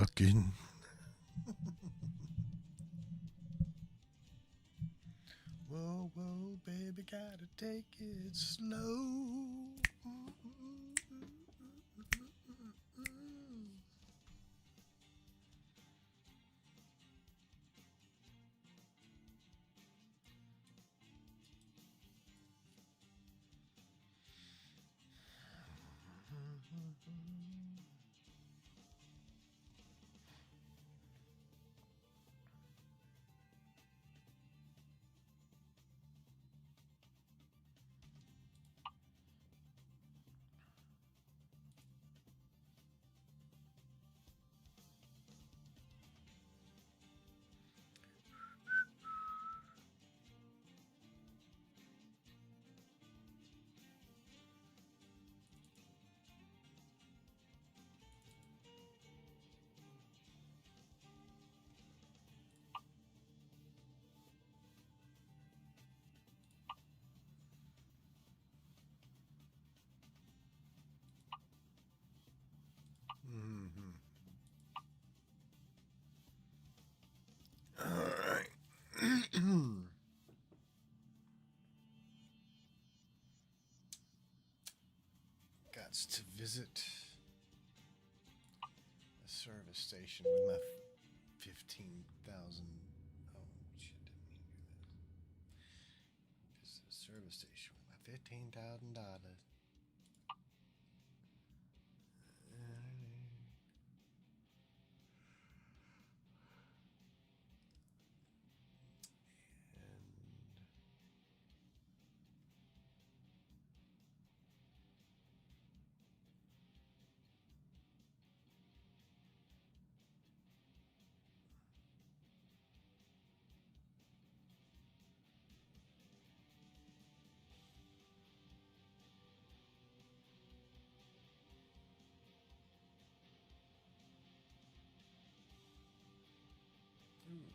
Truckin. Whoa, whoa, baby, gotta take it slow. Mm-hmm. All right. Gots to visit a service station with my 15,000. Oh, shit, didn't mean to do that. Just a service station with my $15,000. And ooh,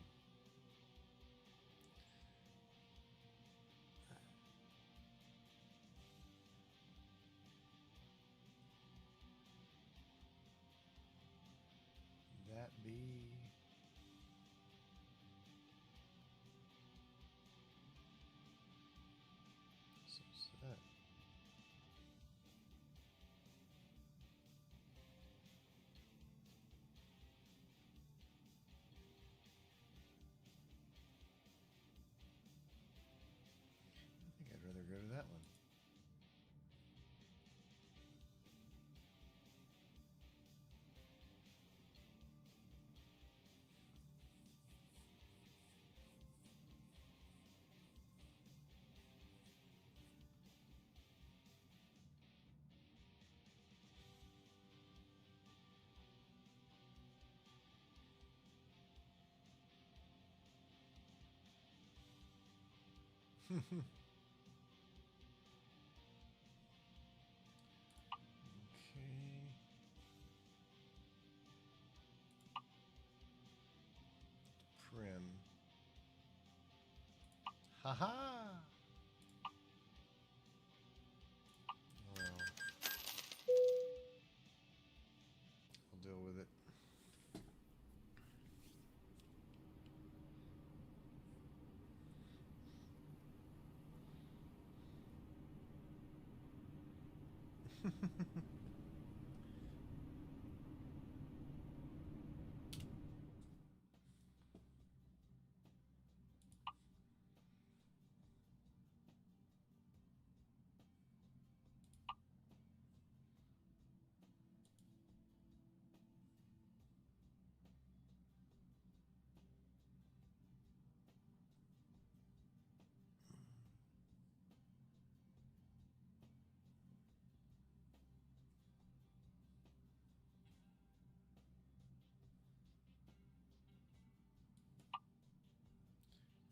that be so sad. I think I'd rather go to that one. Okay. Prim. Haha. Well, I'll deal with it.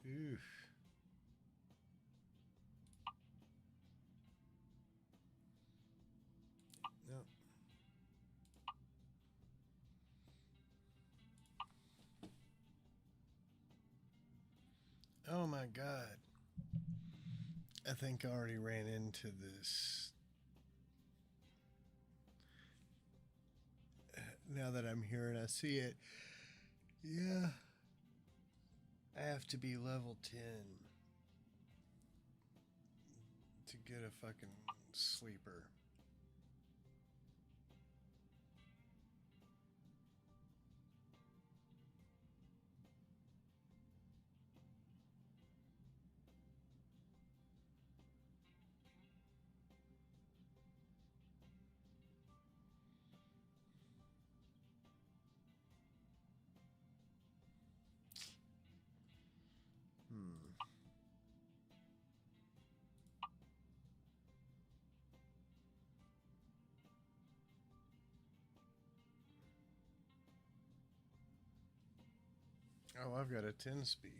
Oof. No. Oh my god. I think I already ran into this now that I'm here and I see it, yeah, I have to be level 10 to get a fucking sleeper. Hmm. Oh, I've got a 10 speed.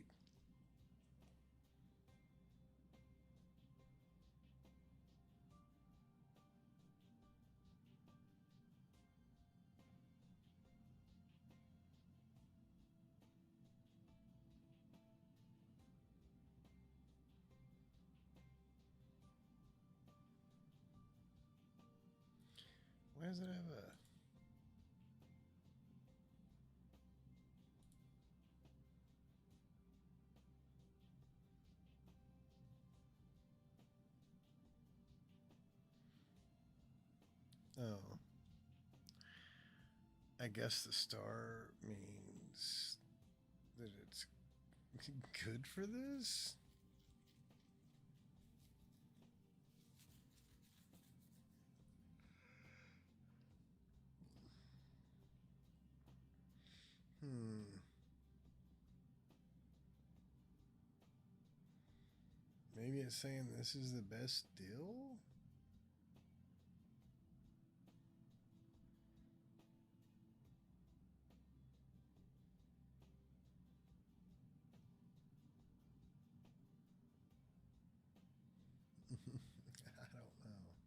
Why does it have a... Oh. I guess the star means that it's good for this? Hmm. Maybe it's saying this is the best deal? I don't know.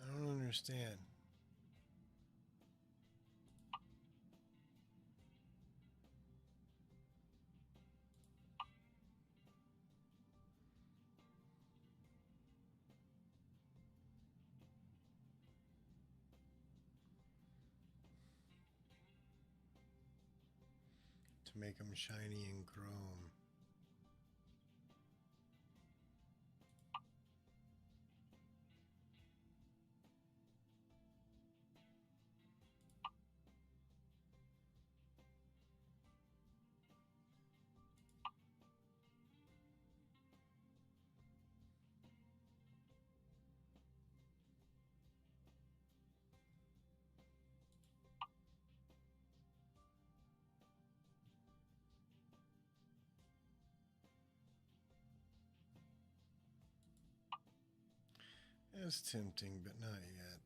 I don't understand. To make them shiny and chrome. It's tempting, but not yet.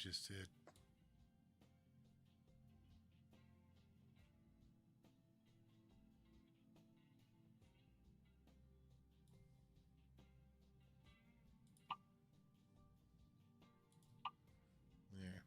just did. There.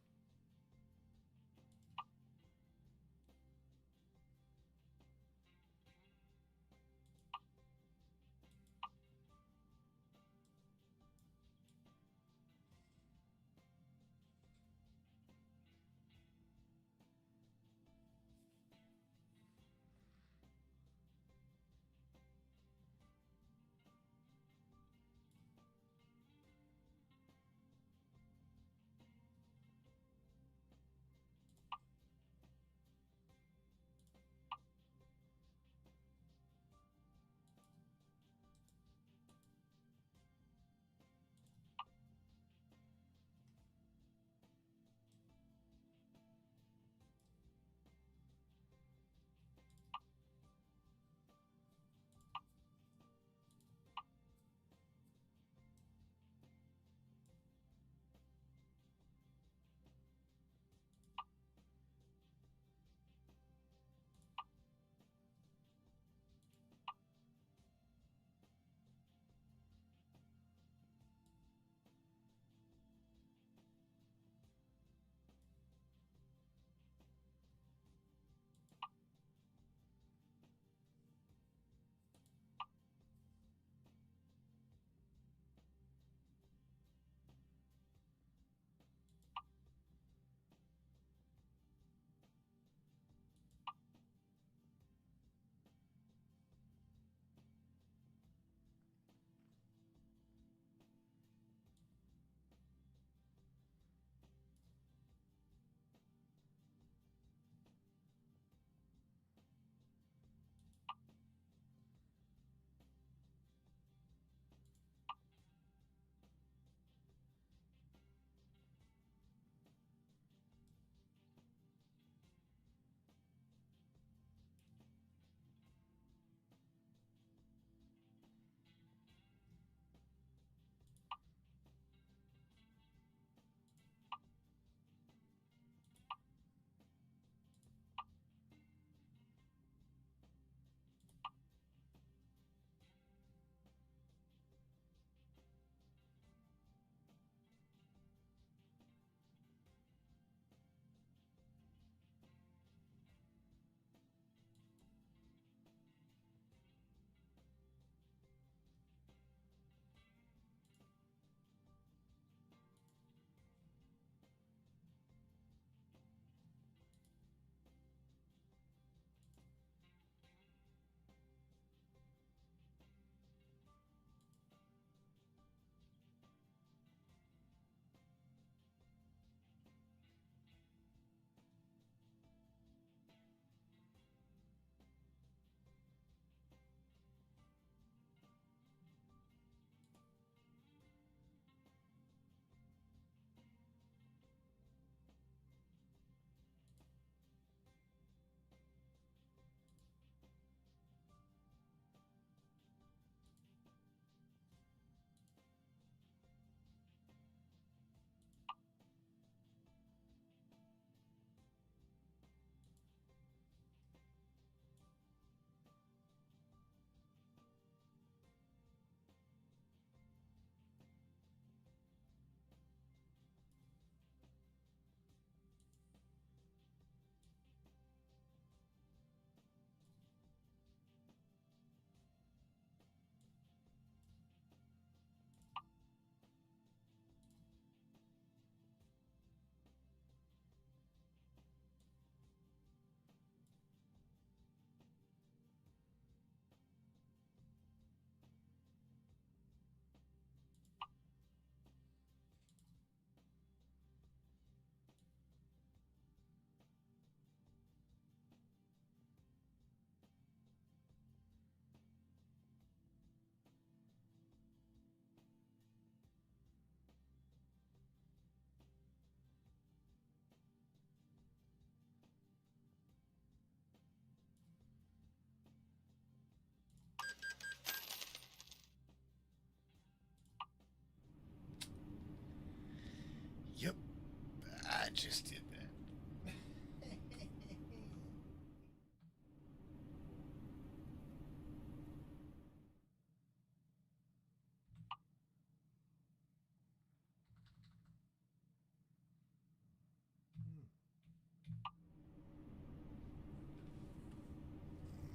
just did that.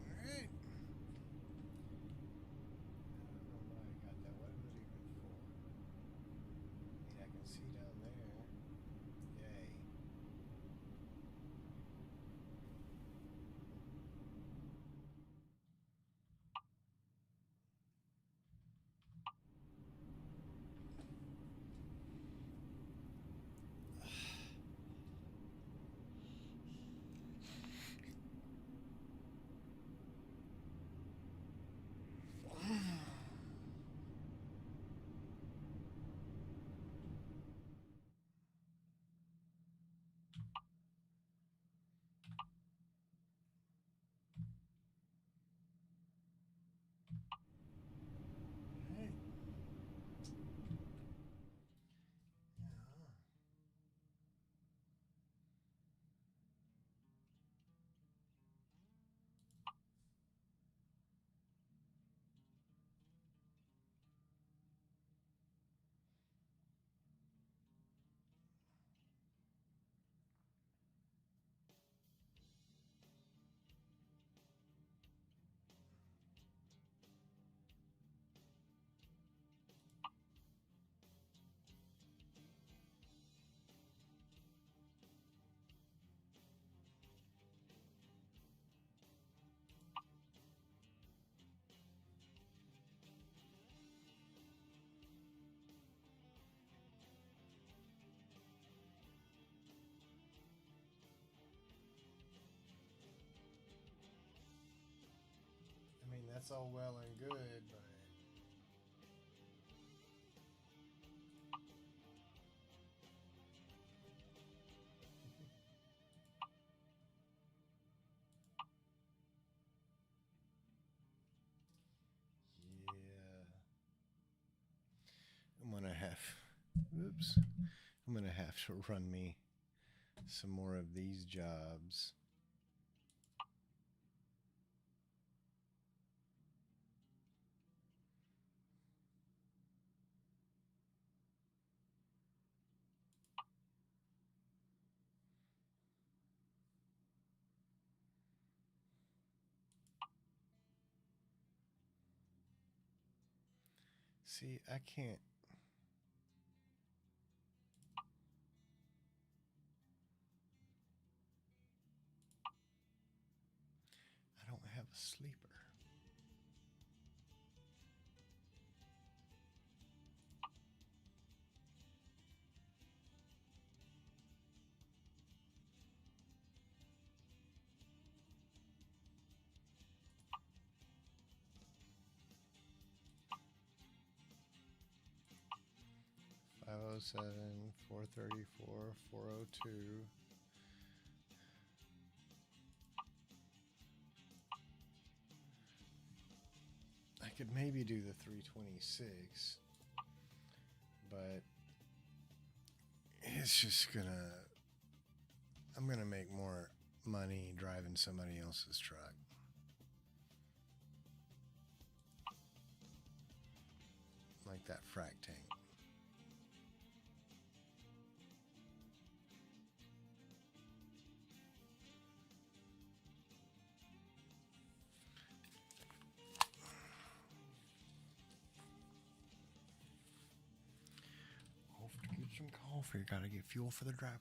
Alright. I don't know why I got that. What was it even for? I mean, I can see down there. Yay. Alright. Yeah. I mean, that's all well and good, but yeah. I'm gonna have, oops, I'm gonna have to run me some more of these jobs. See, I can't. I don't have a sleeper. 507, 434, 402. I could maybe do the 326, but it's just gonna. I'm gonna make more money driving somebody else's truck. Like that frac tank. Off to get some coffee. Gotta get fuel for the driver.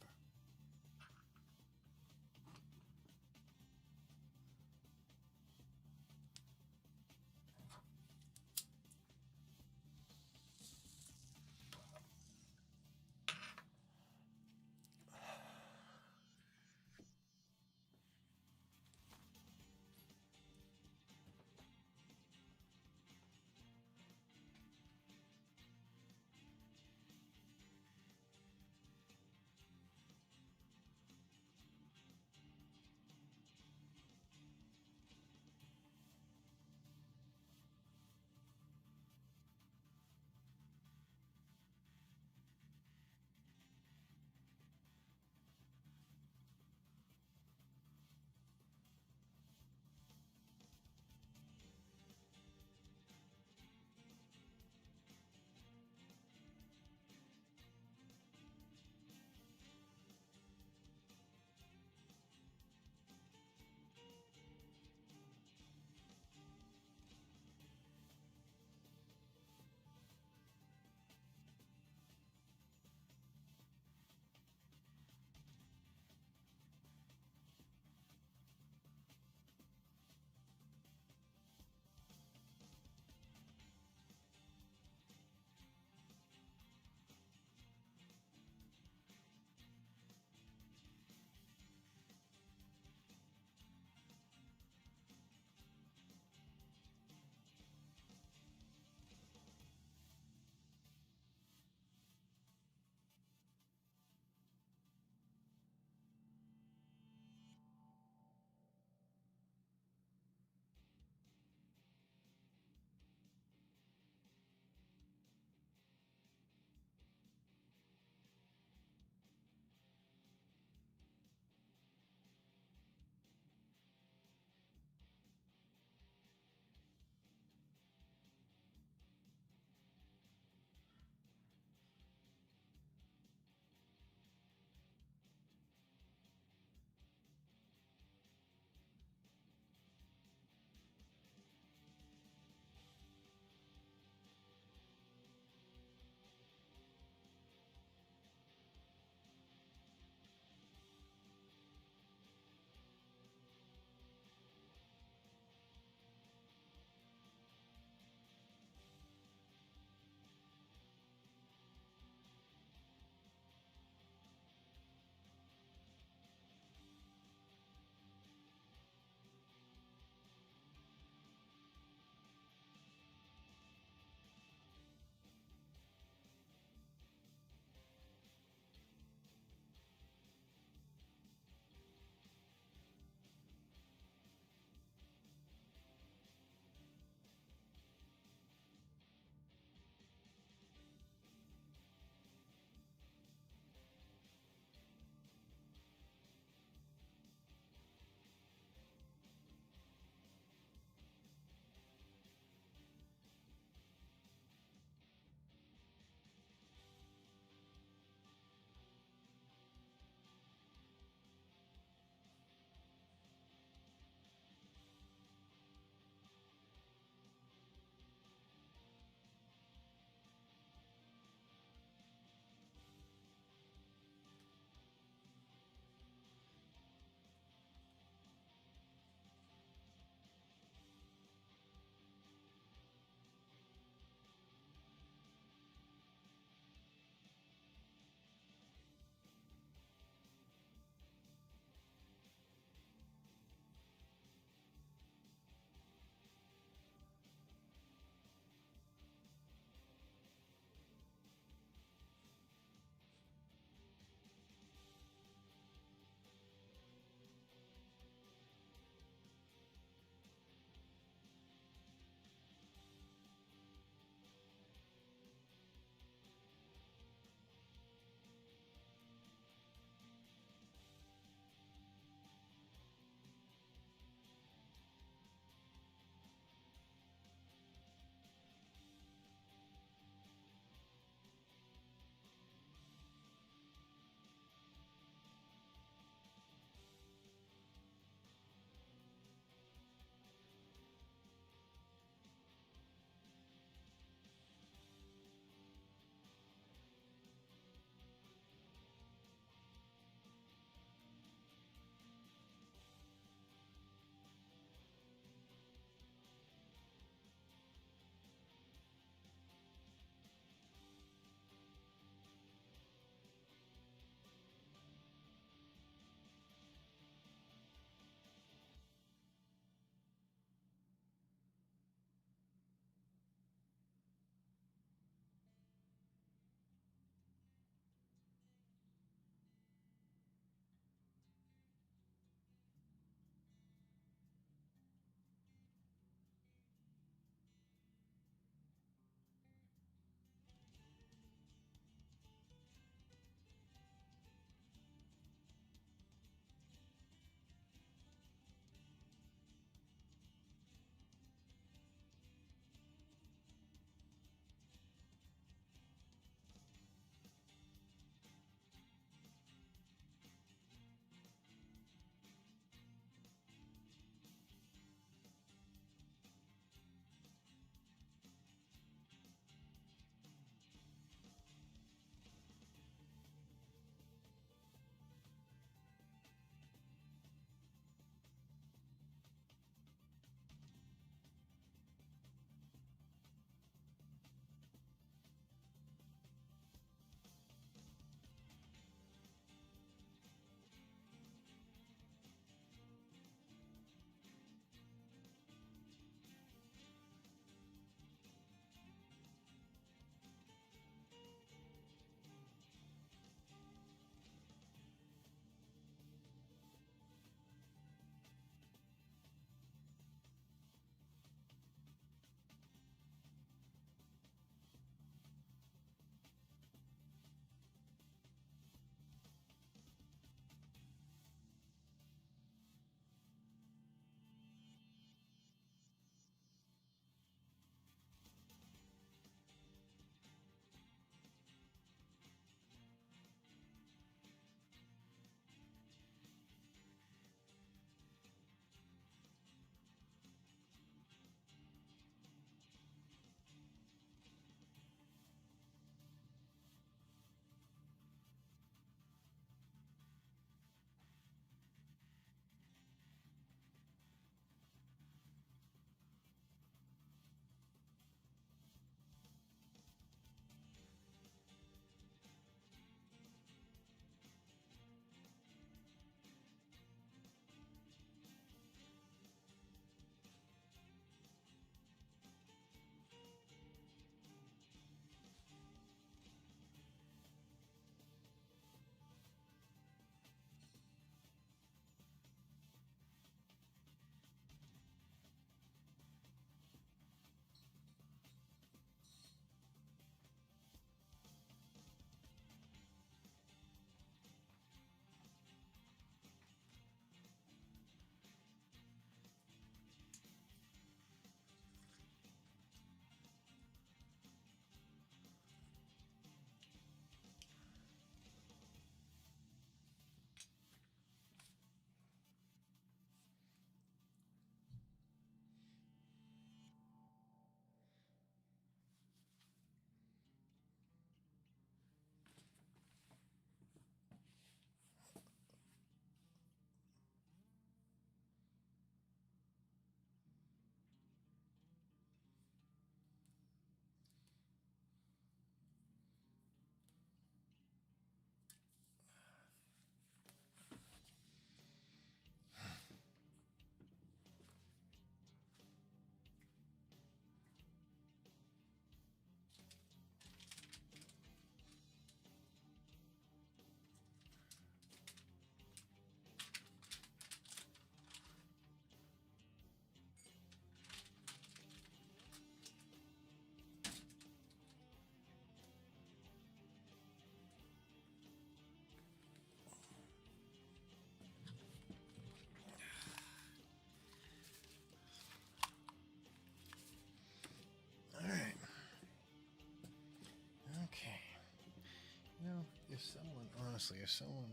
if someone, honestly, if someone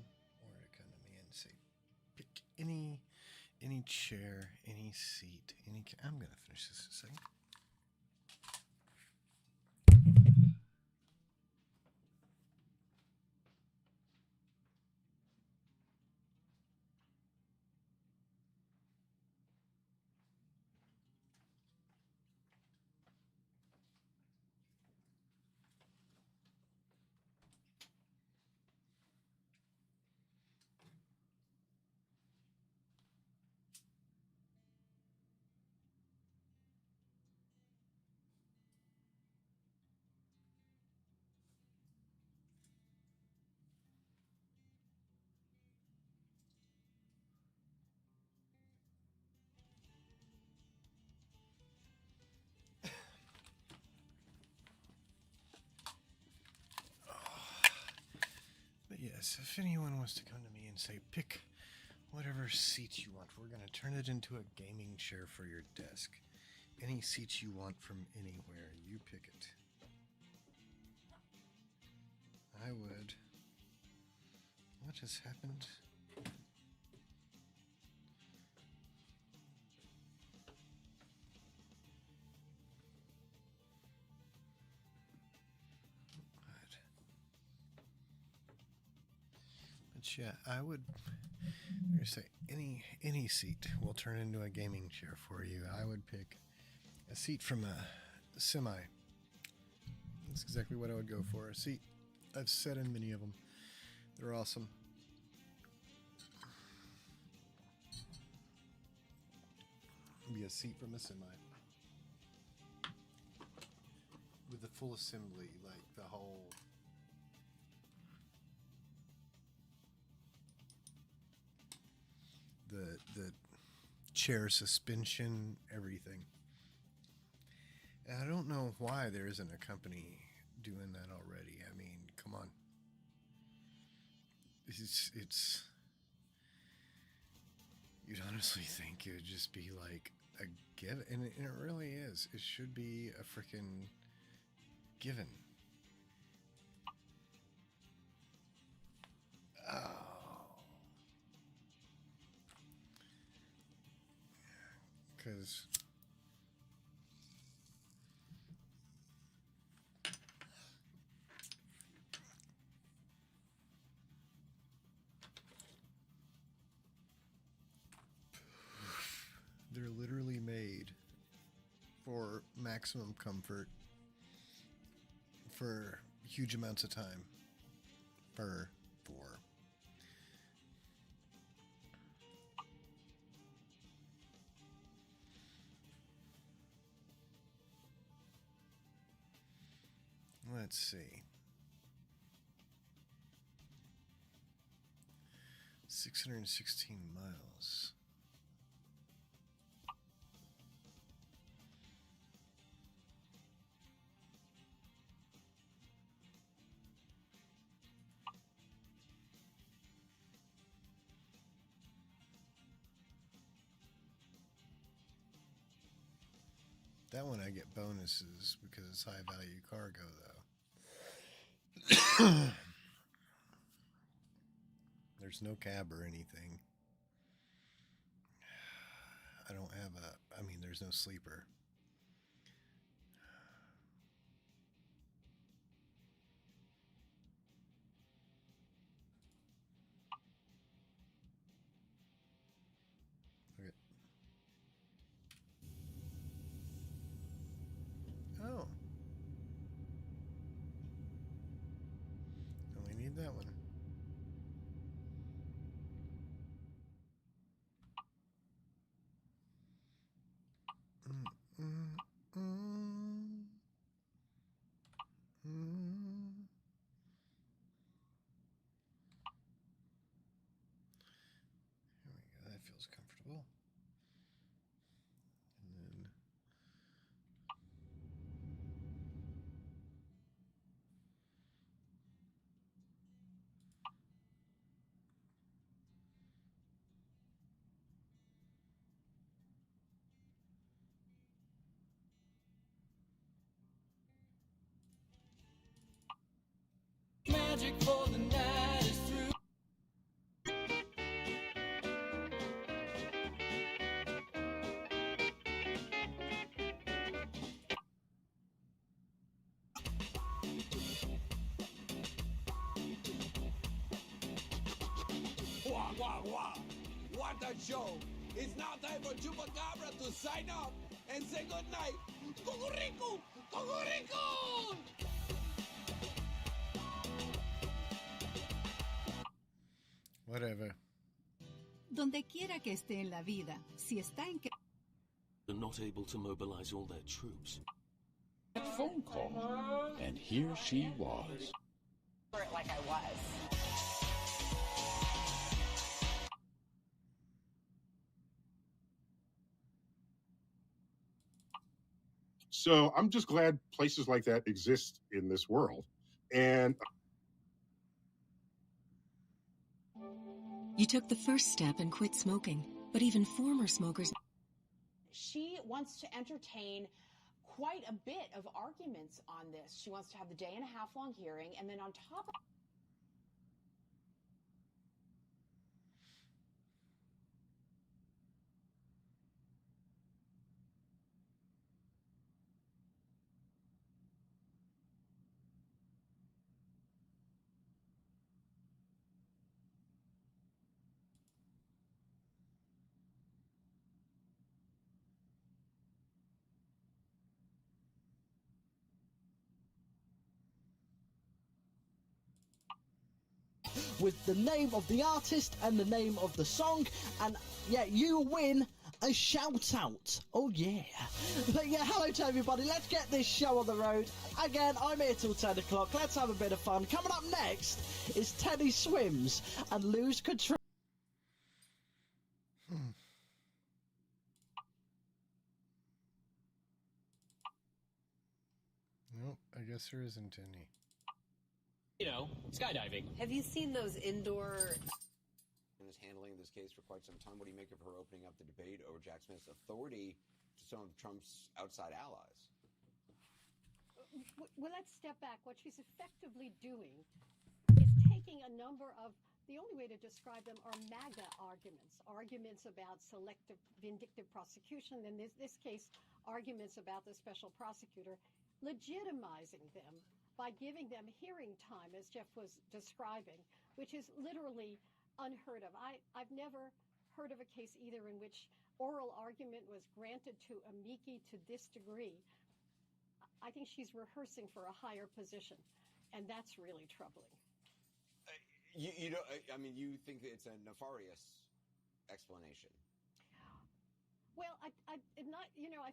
were to come to me and say, pick any chair, any seat, I'm gonna finish this in a second. But yes, if anyone was to come to me and say, pick whatever seat you want, we're gonna turn it into a gaming chair for your desk. Any seat you want from anywhere, you pick it. I would. What has happened? But yeah, I would say any seat will turn into a gaming chair for you. I would pick a seat from a semi. That's exactly what I would go for. A seat. I've sat in many of them. They're awesome. Be a seat from a semi with the full assembly, like the whole. The chair suspension, everything. And I don't know why there isn't a company doing that already. I mean, come on. It's you'd honestly think it would just be like a given, and it really is. It should be a freaking given. Oh. Because they're literally made for maximum comfort for huge amounts of time. For let's see. 616 miles. That one I get bonuses because it's high value cargo, though. There's no cab or anything. I don't have I mean, there's no sleeper. Okay. Oh. Only need that one. Mm, mm, mm, mm. There we go. That feels comfortable. And then Wow, wow. What a show. It's now time for Chupacabra to sign off and say goodnight. Cocorico! Cocorico! Whatever. Donde quiera que esté en la vida, si está en... They're not able to mobilize all their troops. Phone call, and here she was. Like I was. So I'm just glad places like that exist in this world. And You took the first step and quit smoking, but even former smokers... She wants to entertain quite a bit of arguments on this. She wants to have the day-and-a-half-long hearing, and then on top of... with the name of the artist and the name of the song, and yeah, you win a shout out. Oh yeah. But yeah, hello to everybody. Let's get this show on the road. Again, I'm here till 10 o'clock. Let's have a bit of fun. Coming up next is Teddy Swims and Lose Control. Nope, I guess there isn't any. You know, skydiving. Have you seen those indoor... And is handling this case for quite some time. What do you make of her opening up the debate over Jack Smith's authority to some of Trump's outside allies? Well, let's step back. What she's effectively doing is taking a number of, the only way to describe them are MAGA arguments about selective vindictive prosecution, in this case, arguments about the special prosecutor, legitimizing them by giving them hearing time, as Jeff was describing, which is literally unheard of. I've never heard of a case either in which oral argument was granted to amici to this degree. I think she's rehearsing for a higher position, and that's really troubling. You know, I mean, you think that it's a nefarious explanation? Well, I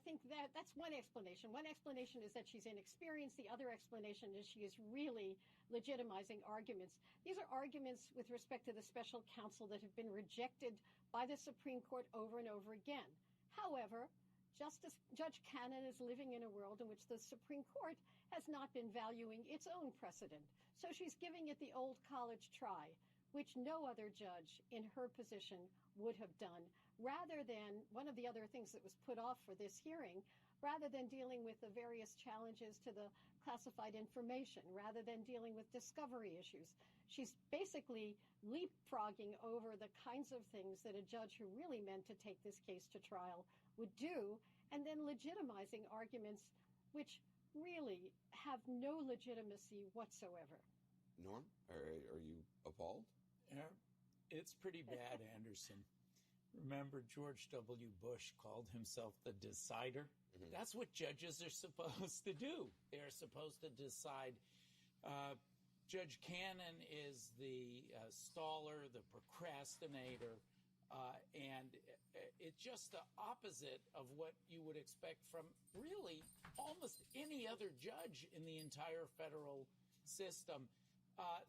think that's one explanation. One explanation is that she's inexperienced. The other explanation is she is really legitimizing arguments. These are arguments with respect to the special counsel that have been rejected by the Supreme Court over and over again. However, Judge Cannon is living in a world in which the Supreme Court has not been valuing its own precedent. So she's giving it the old college try, which no other judge in her position would have done. Rather than, one of the other things that was put off for this hearing, rather than dealing with the various challenges to the classified information, rather than dealing with discovery issues, she's basically leapfrogging over the kinds of things that a judge who really meant to take this case to trial would do, and then legitimizing arguments which really have no legitimacy whatsoever. Norm, are you appalled? Yeah, it's pretty bad, Anderson. Remember, George W. Bush called himself the decider? Mm-hmm. That's what judges are supposed to do. They're supposed to decide. Judge Cannon is the staller, the procrastinator, and it's just the opposite of what you would expect from really almost any other judge in the entire federal system.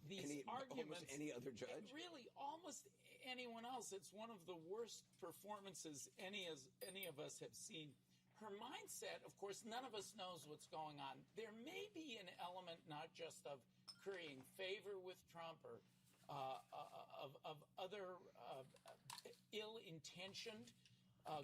These arguments, almost any other judge? Really, almost anyone else. It's one of the worst performances any of us have seen. Her mindset, of course, none of us knows what's going on. There may be an element not just of currying favor with Trump or of other ill-intentioned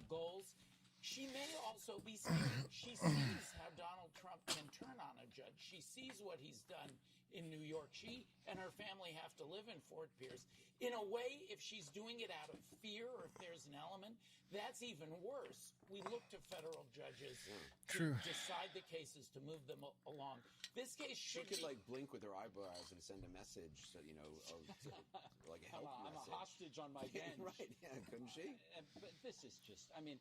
goals. She may also be scared. She sees how Donald Trump can turn on a judge. She sees what he's done in New York. She and her family have to live in Fort Pierce. In a way, if she's doing it out of fear or if there's an element, that's even worse. We look to federal judges to decide the cases, to move them along. This case she could like blink with her eyebrows and send a message, so like a help I'm message. A hostage on my bench. Right? Yeah, couldn't she? But this is just. I mean,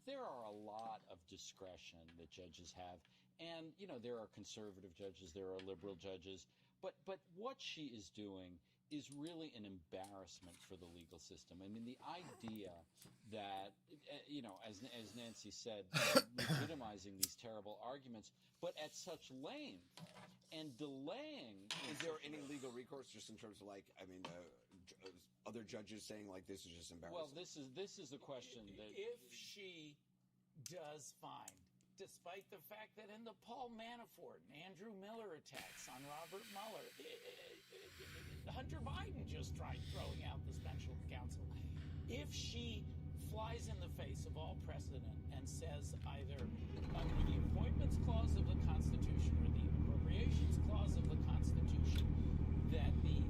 there are a lot of discretion that judges have, and there are conservative judges, there are liberal judges, but what she is doing is really an embarrassment for the legal system. I mean, the idea that, as Nancy said, legitimizing these terrible arguments, but at such length and delaying. Is there any legal recourse just in terms of other judges saying like this is just embarrassing? Well, this is the question that if she does find, despite the fact that in the Paul Manafort and Andrew Miller attacks on Robert Mueller, Hunter Biden just tried throwing out the special counsel. If she flies in the face of all precedent and says either under the Appointments Clause of the Constitution or the Appropriations Clause of the Constitution that the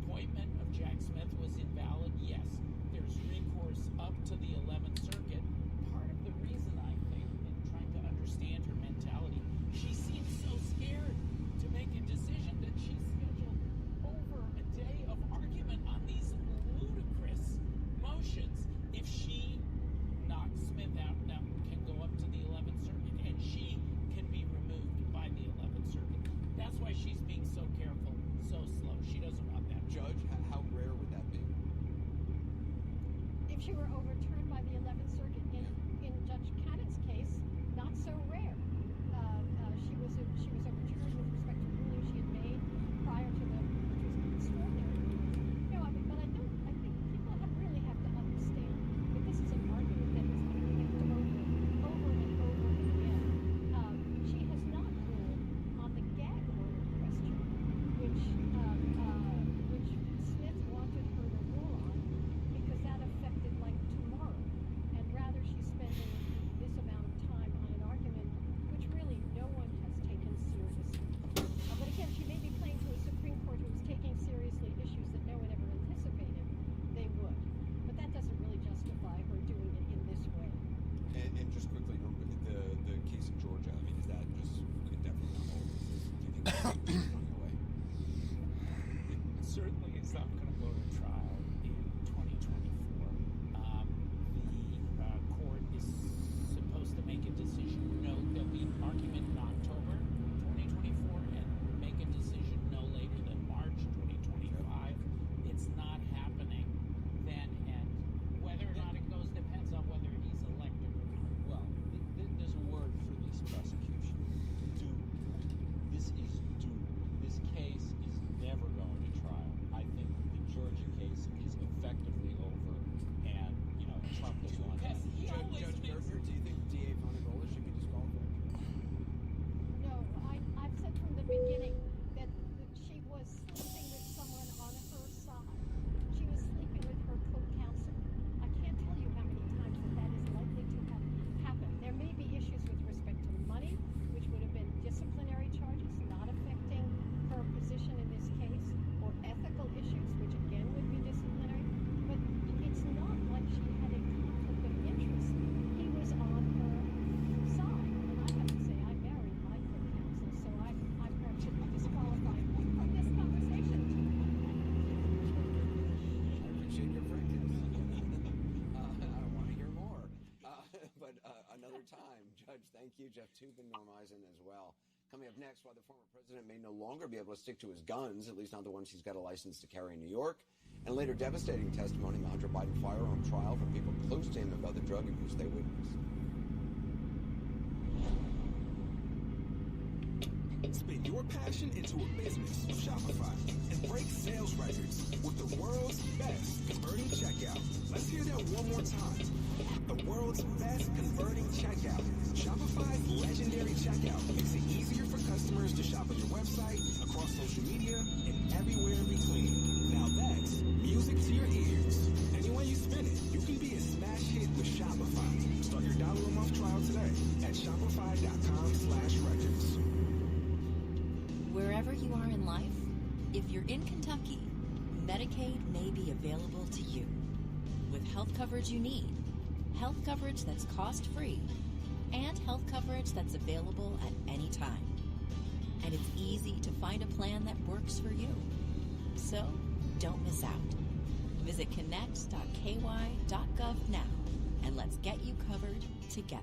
appointment of Jack Smith was invalid, yes, there's recourse up to the 11th Circuit. Part of the reason, I think, in trying to understand her mentality, she seems so scared to make a decision that she scheduled over a day of argument on these ludicrous motions. If she knocks Smith out, now can go up to the 11th Circuit, and she can be removed by the 11th Circuit. That's why she's being so careful, so slow. She doesn't want that. Judge, how rare would that be? If she were overturned by the 11th Circuit in Judge Cannon's case, not so rare. She was overturned with respect to rulings she had made prior to the, which was extraordinary. But I think people really have to understand that this is an argument that is being picked over and over again. She has not ruled on the gag order question, which Smith wanted her to rule on, because that affected like tomorrow, and rather she's spending this amount of time on an argument which really no one has taken seriously. But again, she may be playing to a Supreme Court who was taking seriously issues that no one ever anticipated they would. But that doesn't really justify her doing it in this way. And just quickly, the case in Georgia, I mean, is that just definitely not all of this? Do you think it's going away? It certainly is not going to go to trial in 2024. The court is supposed to make a decision. There'll be an argument in October 2024 and make a decision no later than March 2025. It's not happening then, and whether or not it goes depends on whether he's elected or not. Well, there's a word for this prosecution. Doomed. This is doomed. This case is never going to trial. I think the Georgia case is effectively over, and Trump has won. Yes, he always Judge Gertner, do you think DA Vonnegut should be disqualified? No, I've said from the beginning that she was sleeping with someone on her side. She was sleeping with her co-counsel. I can't tell you how many times that is likely to have happened. There may be issues with respect to money, which would have been disciplinary charges, not affecting her position in this case, or ethical issues, which again would be disciplinary. But it's not like she had a conflict of interest. He was on her side. And I have to say, I married my co-counsel, so I perhaps should be disqualified from this conversation. I appreciate your frankness. I want to hear more. But another time. Judge, thank you. Jeff Toobin, Norm Eisen as well. Coming up next, why the former president may no longer be able to stick to his guns, at least not the ones he's got a license to carry in New York. And later, devastating testimony in the Hunter Biden firearm trial from people close to him about the drug abuse they witnessed. Spin your passion into a business with Shopify and break sales records with the world's best converting checkout. Let's hear that one more time. The world's best converting checkout. Shopify's legendary checkout makes it easier for customers to shop on your website, across social media, and everywhere in between. Now that's music to your ears. Any way you spin it, you can be a smash hit with Shopify. Start your $1 a month trial today at shopify.com/records. you are in life, if you're in Kentucky, Medicaid may be available to you. With health coverage you need, health coverage that's cost-free, and health coverage that's available at any time. And it's easy to find a plan that works for you. So, don't miss out. Visit connect.ky.gov now, and let's get you covered together.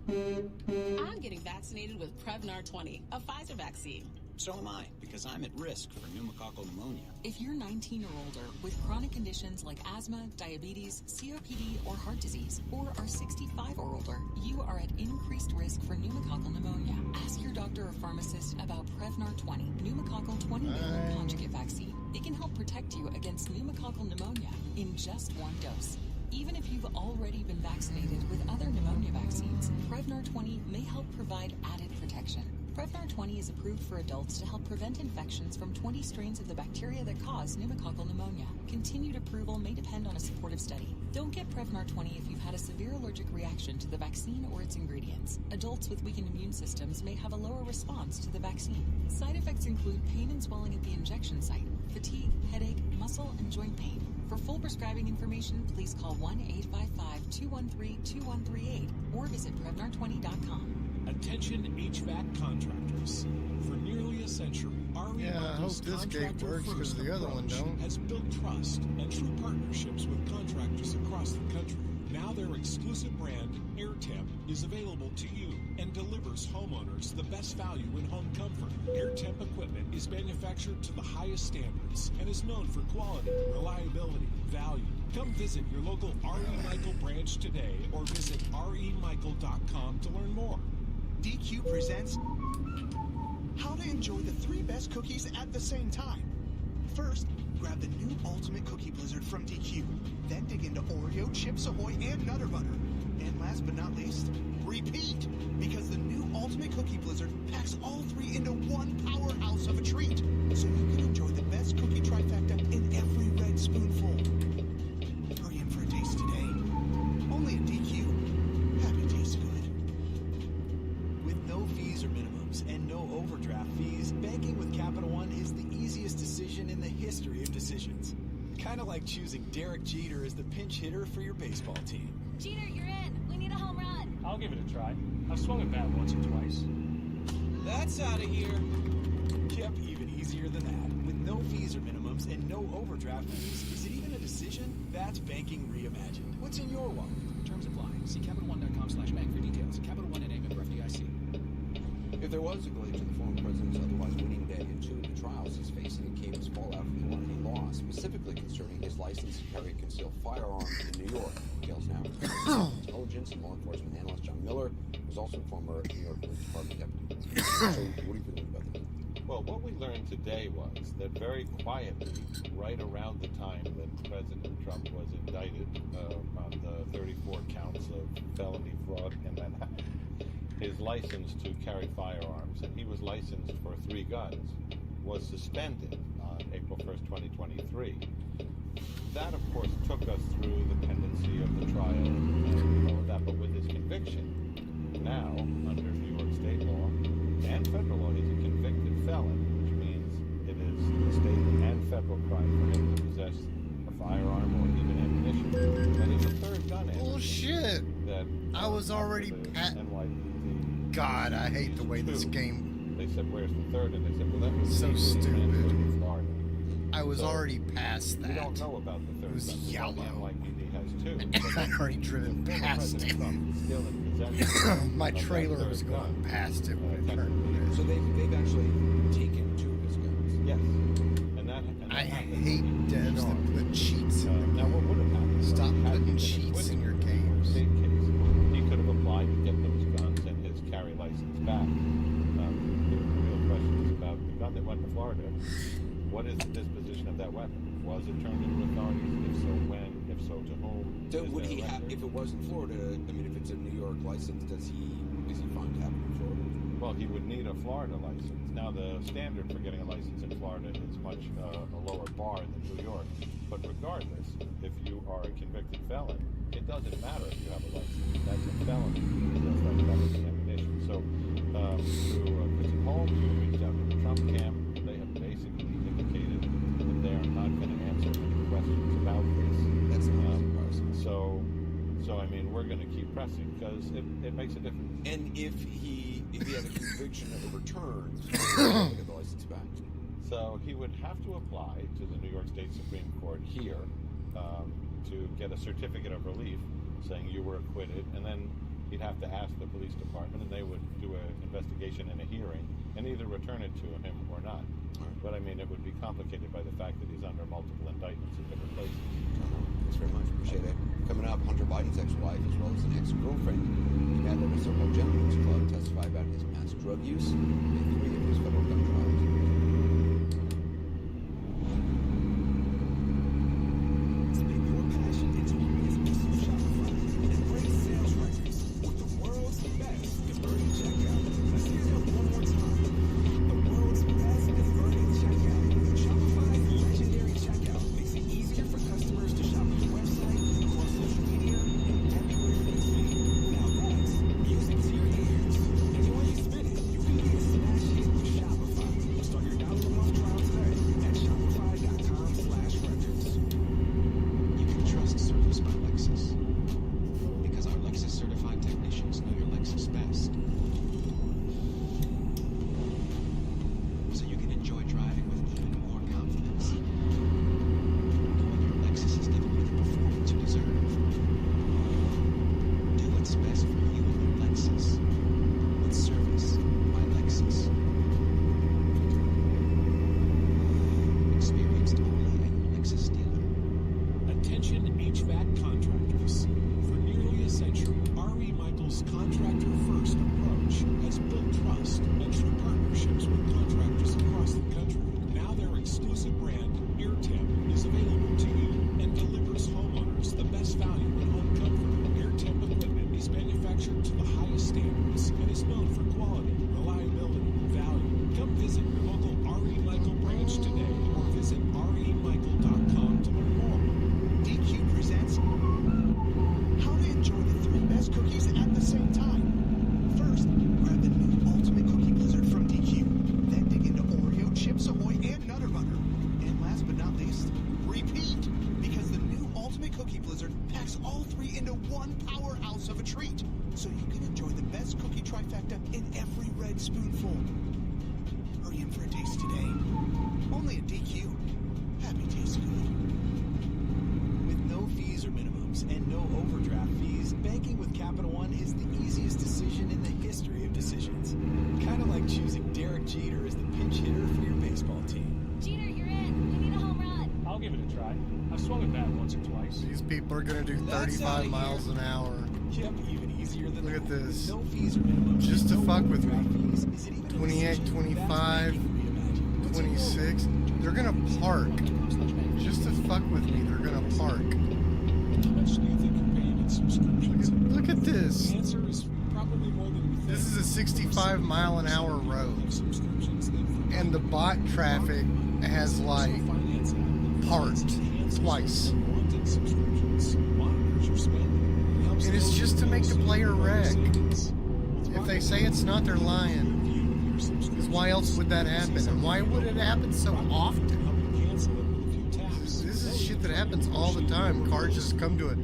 I'm getting vaccinated with Prevnar 20, a Pfizer vaccine. So am I, because I'm at risk for pneumococcal pneumonia. If you're 19 or older with chronic conditions like asthma, diabetes, COPD, or heart disease, or are 65 or older, you are at increased risk for pneumococcal pneumonia. Ask your doctor or pharmacist about Prevnar 20, pneumococcal 20-valent conjugate vaccine. It can help protect you against pneumococcal pneumonia in just one dose. Even if you've already been vaccinated with other pneumonia vaccines, Prevnar 20 may help provide added protection. Prevnar 20 is approved for adults to help prevent infections from 20 strains of the bacteria that cause pneumococcal pneumonia. Continued approval may depend on a supportive study. Don't get Prevnar 20 if you've had a severe allergic reaction to the vaccine or its ingredients. Adults with weakened immune systems may have a lower response to the vaccine. Side effects include pain and swelling at the injection site, fatigue, headache, muscle, and joint pain. For full prescribing information, please call 1-855-213-2138 or visit Prevnar20.com. Attention HVAC contractors. For nearly a century, RE I hope Michaels this gate Contractor works because First the other one approach don't. has built trust and true partnerships with contractors across the country. Now their exclusive brand, AirTemp, is available to you and delivers homeowners the best value in home comfort. AirTemp equipment is manufactured to the highest standards and is known for quality, reliability, value. Come visit your local RE Michael branch today or visit remichael.com to learn more. DQ presents how to enjoy the 3 best cookies at the same time. First, grab the new Ultimate Cookie Blizzard from DQ. Then dig into Oreo, Chips Ahoy, and Nutter Butter. And last but not least, repeat, because the new Ultimate Cookie Blizzard packs all 3 into one powerhouse of a treat. So you can enjoy the best cookie trifecta in every red spoonful. Hurry in for a taste today. Only at DQ. Happy tastes good. With no fees or minimums and no overdraft fees, banking with Capital One is the easiest decision in the history of decisions. Kind of like choosing Derek Jeter as the pinch hitter for your baseball team. Jeter, you're in. We need a home run. I'll give it a try. I've swung a bat once or twice. That's out of here. Yep, even easier than that. With no fees or minimums and no overdraft fees, is it even a decision? That's banking reimagined. What's in your wallet? Terms apply. See CapitalOne.com/bank for details. Capital One N.A. member FDIC. If there was a glitch in the former president's otherwise winning day in 2 of the trials he's facing, it came as fallout from the one he lost, specifically concerning his license to carry concealed firearms in New York. Details now. Intelligence and law enforcement analyst John Miller was also a former New York Police Department deputy. So, what do you think about that? Well, what we learned today was that very quietly, right around the time that President Trump was indicted on the 34 counts of felony fraud in Manhattan, his license to carry firearms, and he was licensed for 3 guns, was suspended on April 1st, 2023. That, of course, took us through the pendency of the trial and all of that, but with his conviction, now, under New York state law and federal law, he's a convicted felon, which means it is a state and federal crime for him to possess a firearm or even ammunition. And he's a 3rd gun. Bullshit! That I was already NYPD. God, I hate the way this game. They said, "Where's the 3rd?" And they said, "Well, that was So stupid. Florida." I was So, already past that. We don't know about the 3rd. It was gun. yellow. NYPD has 2. I'd already driven past it. Still in possession. My of that trailer 3rd was gun. going past it when it turned red. So they've actually taken 2 of his guns. Yes. And that I happened. hate devs that put cheats in their Now, what would have happened? Stop had he putting been cheats in acquitted your in the games. state case, he could have applied to get those guns and his carry license back. The real question is about the gun that went to Florida. What is the disposition of that weapon? Was it turned into authorities? If so, when? If so, to whom? So Is would there he a have, record? if it was in Florida, I mean, if it's a New York license, is he fine to have it in Florida? Well, he would need a Florida license. Now, the standard for getting a license in Florida is much a lower bar than New York. But regardless, if you are a convicted felon, it doesn't matter if you have a license. That's a felony. Just like that with the ammunition. So the pressing because it makes a difference. And if he has a conviction overturned, he'll get the license back. So he would have to apply to the New York State Supreme Court here to get a certificate of relief saying you were acquitted, and then he'd have to ask the police department, and they would do an investigation and a hearing, and either return it to him or not. But I mean, it would be complicated by the fact that he's under multiple indictments in different places. Thanks very much. Appreciate it. Coming up, Hunter Biden's ex-wife, as well as an ex-girlfriend, he met at a so-called gentleman's club, testify about his past drug use and 3 of his federal gun trials. People are going to do 35 miles an hour. Yep, even easier than Look at this. No fees or minimums. Just to fuck with me. 28, 25, 26. They're going to park. Just to fuck with me, they're going to park. How much do you think you're paying in subscriptions? Look at this. The answer is probably more than you think. This is a 65 mile an hour road. And the bot traffic has like parked twice. And it's just to make the player wreck. If they say it's not, they're lying. Because why else would that happen? And why would it happen so often? This is shit that happens all the time. Cars just come to a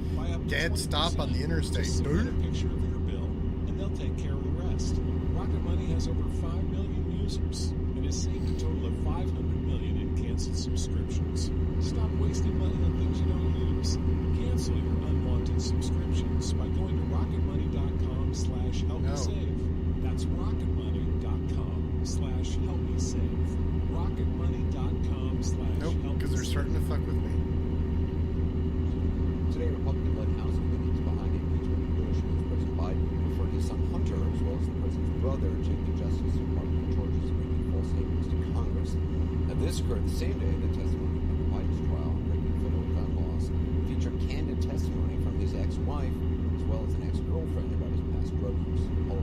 dead stop on the interstate. Just submit a picture of your bill, and they'll take care of the rest. Rocket Money has over 5 million users and has saved a total of 500 million in canceled subscriptions. Stop wasting money on things you don't use. Cancel your unwanted subscriptions by going to rocketmoney.com/helpmesave. That's rocketmoney.com/helpmesave. rocketmoney.com/helpmesave. Nope, because they're starting to fuck with me. Today, Republican-led House opinions behind impeachment of Bush and President Biden referred his son Hunter, as well as the president's brother, to the Justice Department charges of making false statements to Congress. Now, this occurred the same day that testimony from Biden's trial breaking federal gun laws featured candid testimony from his ex-wife, as well as an ex-girlfriend, about his past drug use. All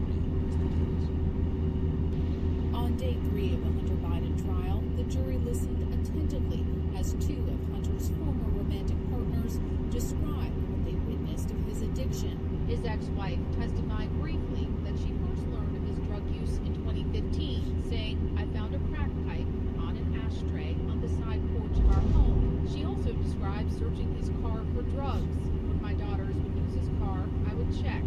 on day 3 of the Hunter Biden trial, the jury listened attentively as 2 of Hunter's former romantic partners described what they witnessed of his addiction. His ex-wife testified briefly that she first learned of his drug use in 2015, saying, "I found a crack pipe on an ashtray on the side porch of our home." She also described searching his car for drugs. When my daughters would use his car, I would check.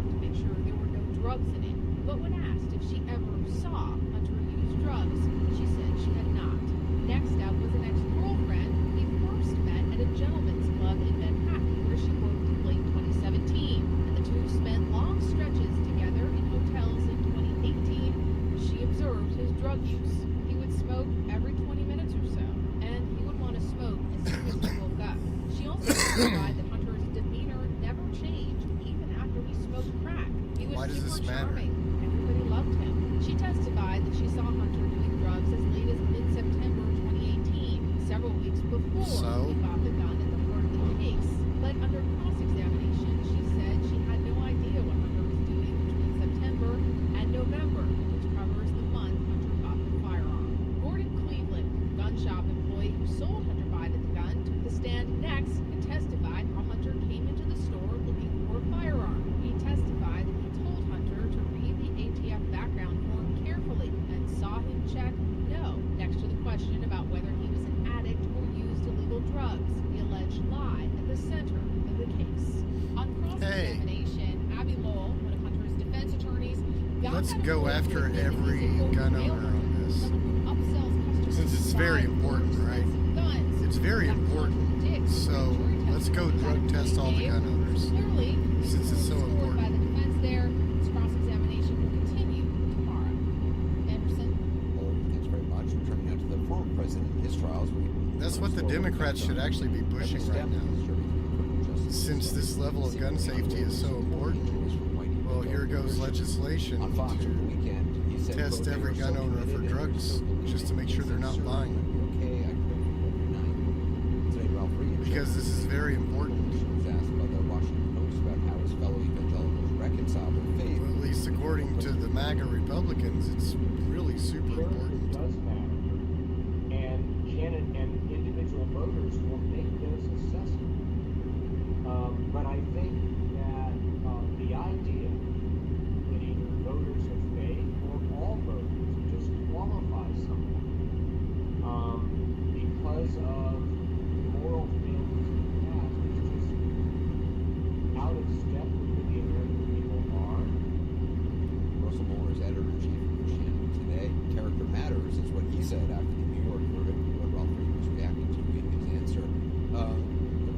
drugs in it. But when asked if she ever saw Hunter use drugs, she said she had not. Next up was an ex-girlfriend he first met at a gentleman's club in Manhattan, where she worked in late 2017. And the two spent long stretches together in hotels in 2018. She observed his drug use. He would smoke every 20 minutes or so, and he would want to smoke as soon as he woke up. She also testified that Hunter's demeanor never changed, even after he smoked crack. He was Why does this super matter? charming. Everybody loved him. She testified that she saw Hunter doing drugs as late as mid-September 2018, several weeks before he bought the gun at the heart of the case. But under cross-examination, she said she had no idea what Hunter was doing between September and November, which covers the month Hunter bought the firearm. Gordon Cleveland, gun shop employee who sold Hunter Biden the gun, took the stand next and testified how Hunter came into the store looking for a firearm. He testified that he told Hunter to read the ATF background form carefully and saw him check no next to the question about whether he was an addict or used illegal drugs, the alleged lie at the center of the case. On cross-examination, Abby Lowell, one of Hunter's defense attorneys, Let's go after every gun owner on this. Since it's very important, right? It's very important. So let's go drug test all the gun owners. Since it's so important. By the defense there, this cross-examination will continue tomorrow. Anderson? Well, thanks very much. Returning now to the former president and his trials. That's what the Democrats should actually be pushing right now. Since this level of gun safety is so important, well, here goes legislation to test every gun owner for drugs, just to make sure they're not lying. Because this is very important. Well, at least according to the MAGA Republicans, it's really super important. It does matter. And individual voters will make those assessments. But I think that the idea that either voters have made or all voters disqualify someone because of moral failings in the past is just out of step with who the American people are. Russell Moore is editor-in-chief of Christianity Today. Character matters is what he said after the New York verdict, what Ralph Reed was reacting to in his answer.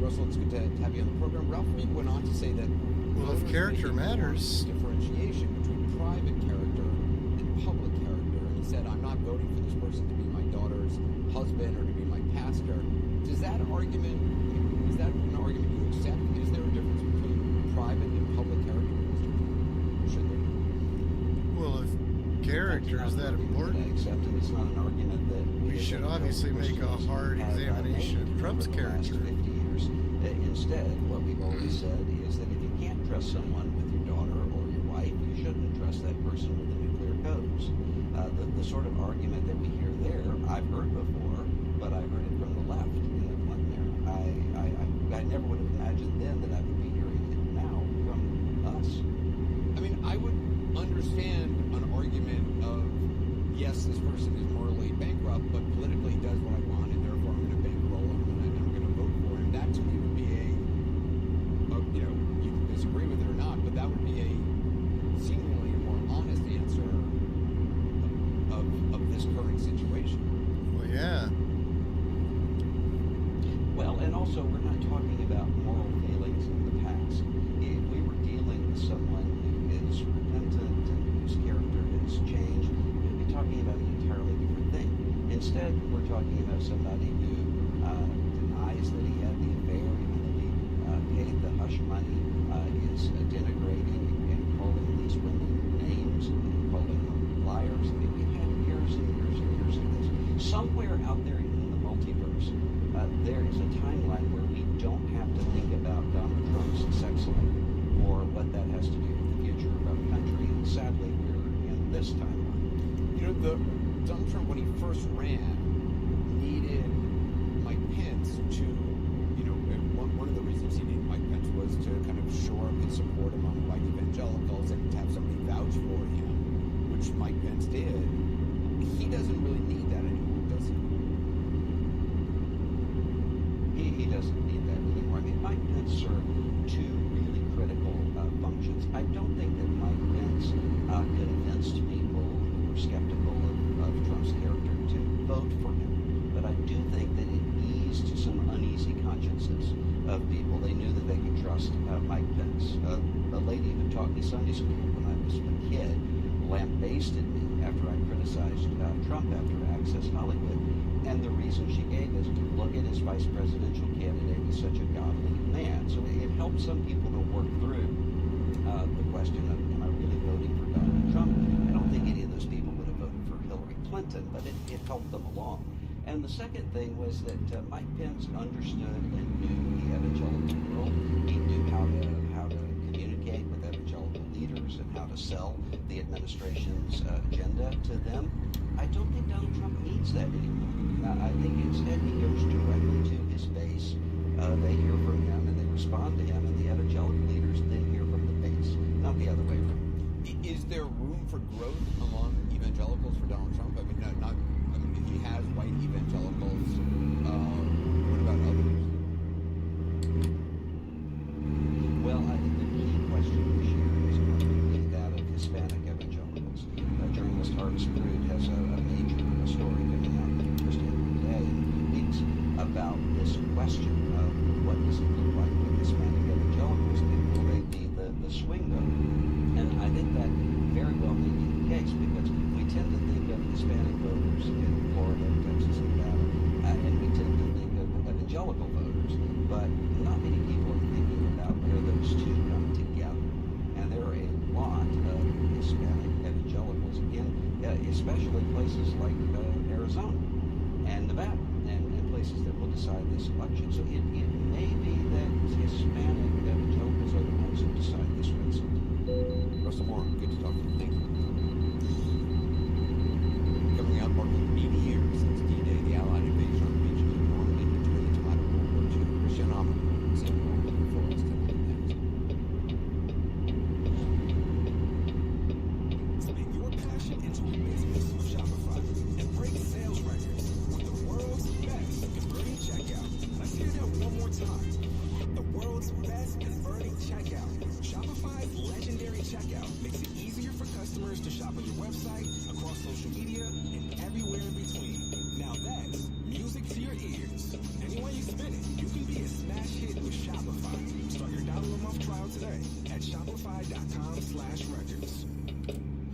Russell, it's good to have you on the program. Ralph Reed went on to say that if character matters, differentiation between private character and public character. And he said, I'm not voting for this person to be my daughter's husband or to be my pastor. Does that argument, is that an argument you accept? Is there a difference between private and public character? Should there? Well, if character is that important, it's not an argument that we should obviously make a hard examination of Trump's character. Instead, what we've always said is that if you can't trust someone with your daughter or your wife, you shouldn't trust that person with the nuclear codes. The sort of argument that we hear there, I've heard before, but I heard it from the left in the Clinton era. I never would have imagined then that I would be hearing it now from us. I mean, I would understand an argument of, yes, this person is morally bankrupt, but politically does what I want, and therefore I'm going to bankroll him and I'm going to vote for him. That to me would be you can disagree with it or not, but that would be a seemingly a more honest answer of this current situation. Well, yeah. Well, and also we're not talking about moral failings in the past. If we were dealing with someone who is repentant and whose character has changed, we'd be talking about an entirely different thing. Instead, we're talking about somebody who denies that he had the affair, even though he paid the hush money, is denigrating and calling these women names and calling them liars. I mean, we've had years and years and years of this. Somewhere out there in the multiverse, there is a timeline where we don't have to think about Donald Trump's sex life or what that has to do with the future of our country. And sadly, we're in this timeline. You know, Donald Trump, when he first ran, needed Mike Pence to, one of the reasons he needed Mike Pence was to kind of shore up his support among white evangelicals and to have somebody vouch for him, which Mike Pence did. He doesn't really need that anymore, does he? He doesn't need that anymore. I mean, Mike Pence served two really critical functions. I don't think that Mike Pence convinced people who were skeptical of Trump's character to vote for him. But I do think that it eased some uneasy consciences of people. They knew that they could trust Mike Pence. A lady who taught me Sunday school when I was a kid lambasted me after I criticized Trump after Access Hollywood. And the reason she gave is to look at his vice presidential candidate. He's such a godly man. So it helped some people to work through the question of, am I really voting for Donald Trump? I don't think any of those people would have voted for Hillary Clinton, but it helped them along. And the second thing was that Mike Pence understood and knew the evangelical world. He knew how to communicate with evangelical leaders and how to sell the administration's agenda to them. I don't think Donald Trump needs that anymore. I think instead he goes directly to his base. They hear from him and they respond to him, and the evangelical leaders then hear from the base, not the other way around. Is there room for growth among evangelicals for Donald Trump? I mean, if he has white evangelicals, what about others? Well, I think the key question this year is going to be that of Hispanic evangelicals. Journalist Harvest Prude has a major story coming out in Christianity Today in a few weeks about this question of what does it look like with Hispanic evangelicals, and will they be the swing vote? And I think that very well may be the case, because we tend to think of Hispanic voters in Florida, Texas, and Nevada, and we tend to think of evangelical voters, but not many people are thinking about where those two come together. And there are a lot of Hispanic evangelicals in especially places like Arizona and Nevada, and places that will decide this election. So it may be that Hispanic evangelicals are the ones who decide this race. Russell Moore, good to talk to you. Thank you. Coming up, marking 80 years since D-Day, the Allied invasion on the beaches of Normandy between the time of World War II. Christian Ahmed, Sam Moore, for us tonight. Spin your passion into a business with Shopify and break sales records with the world's best converting checkout. Let's hear that one more time. The world's best converting checkout. Shopify's legendary checkout makes it easier for customers to shop on your website, across social media, and everywhere in between. Now that's music to your ears. Any way you spin it, you can be a smash hit with Shopify. Start your $1 trial today at shopify.com/records.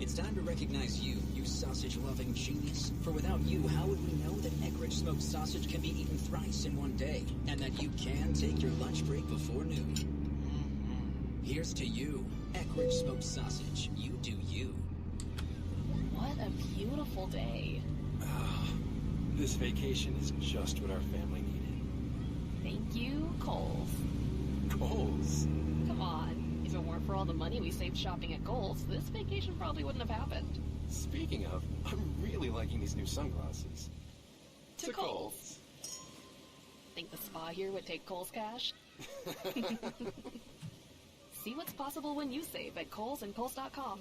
It's time to recognize you sausage-loving genius. For without you, how would we know that Eckrich smoked sausage can be eaten thrice in one day, and that you can take your lunch break before noon? Here's to you, Eckrich smoked sausage. You do you. What a beautiful day. This vacation is just what our family needed. Thank you, Kohl's. Kohl's? Come on. If it weren't for all the money we saved shopping at Kohl's, this vacation probably wouldn't have happened. Speaking of, I'm really liking these new sunglasses. To Kohl's. Think the spa here would take Kohl's cash? See what's possible when you save at Kohl's and Kohl's.com.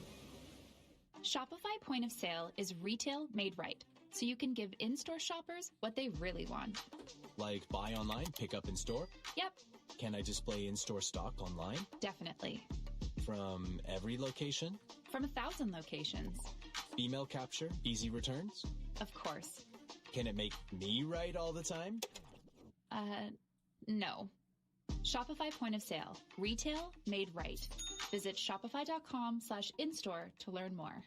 Shopify Point of Sale is retail made right, so you can give in-store shoppers what they really want. Like buy online, pick up in store? Yep. Can I display in-store stock online? Definitely. From every location? From 1,000 locations. Email capture, easy returns? Of course. Can it make me right all the time? No. Shopify Point of Sale. Retail made right. Visit shopify.com/in-store to learn more.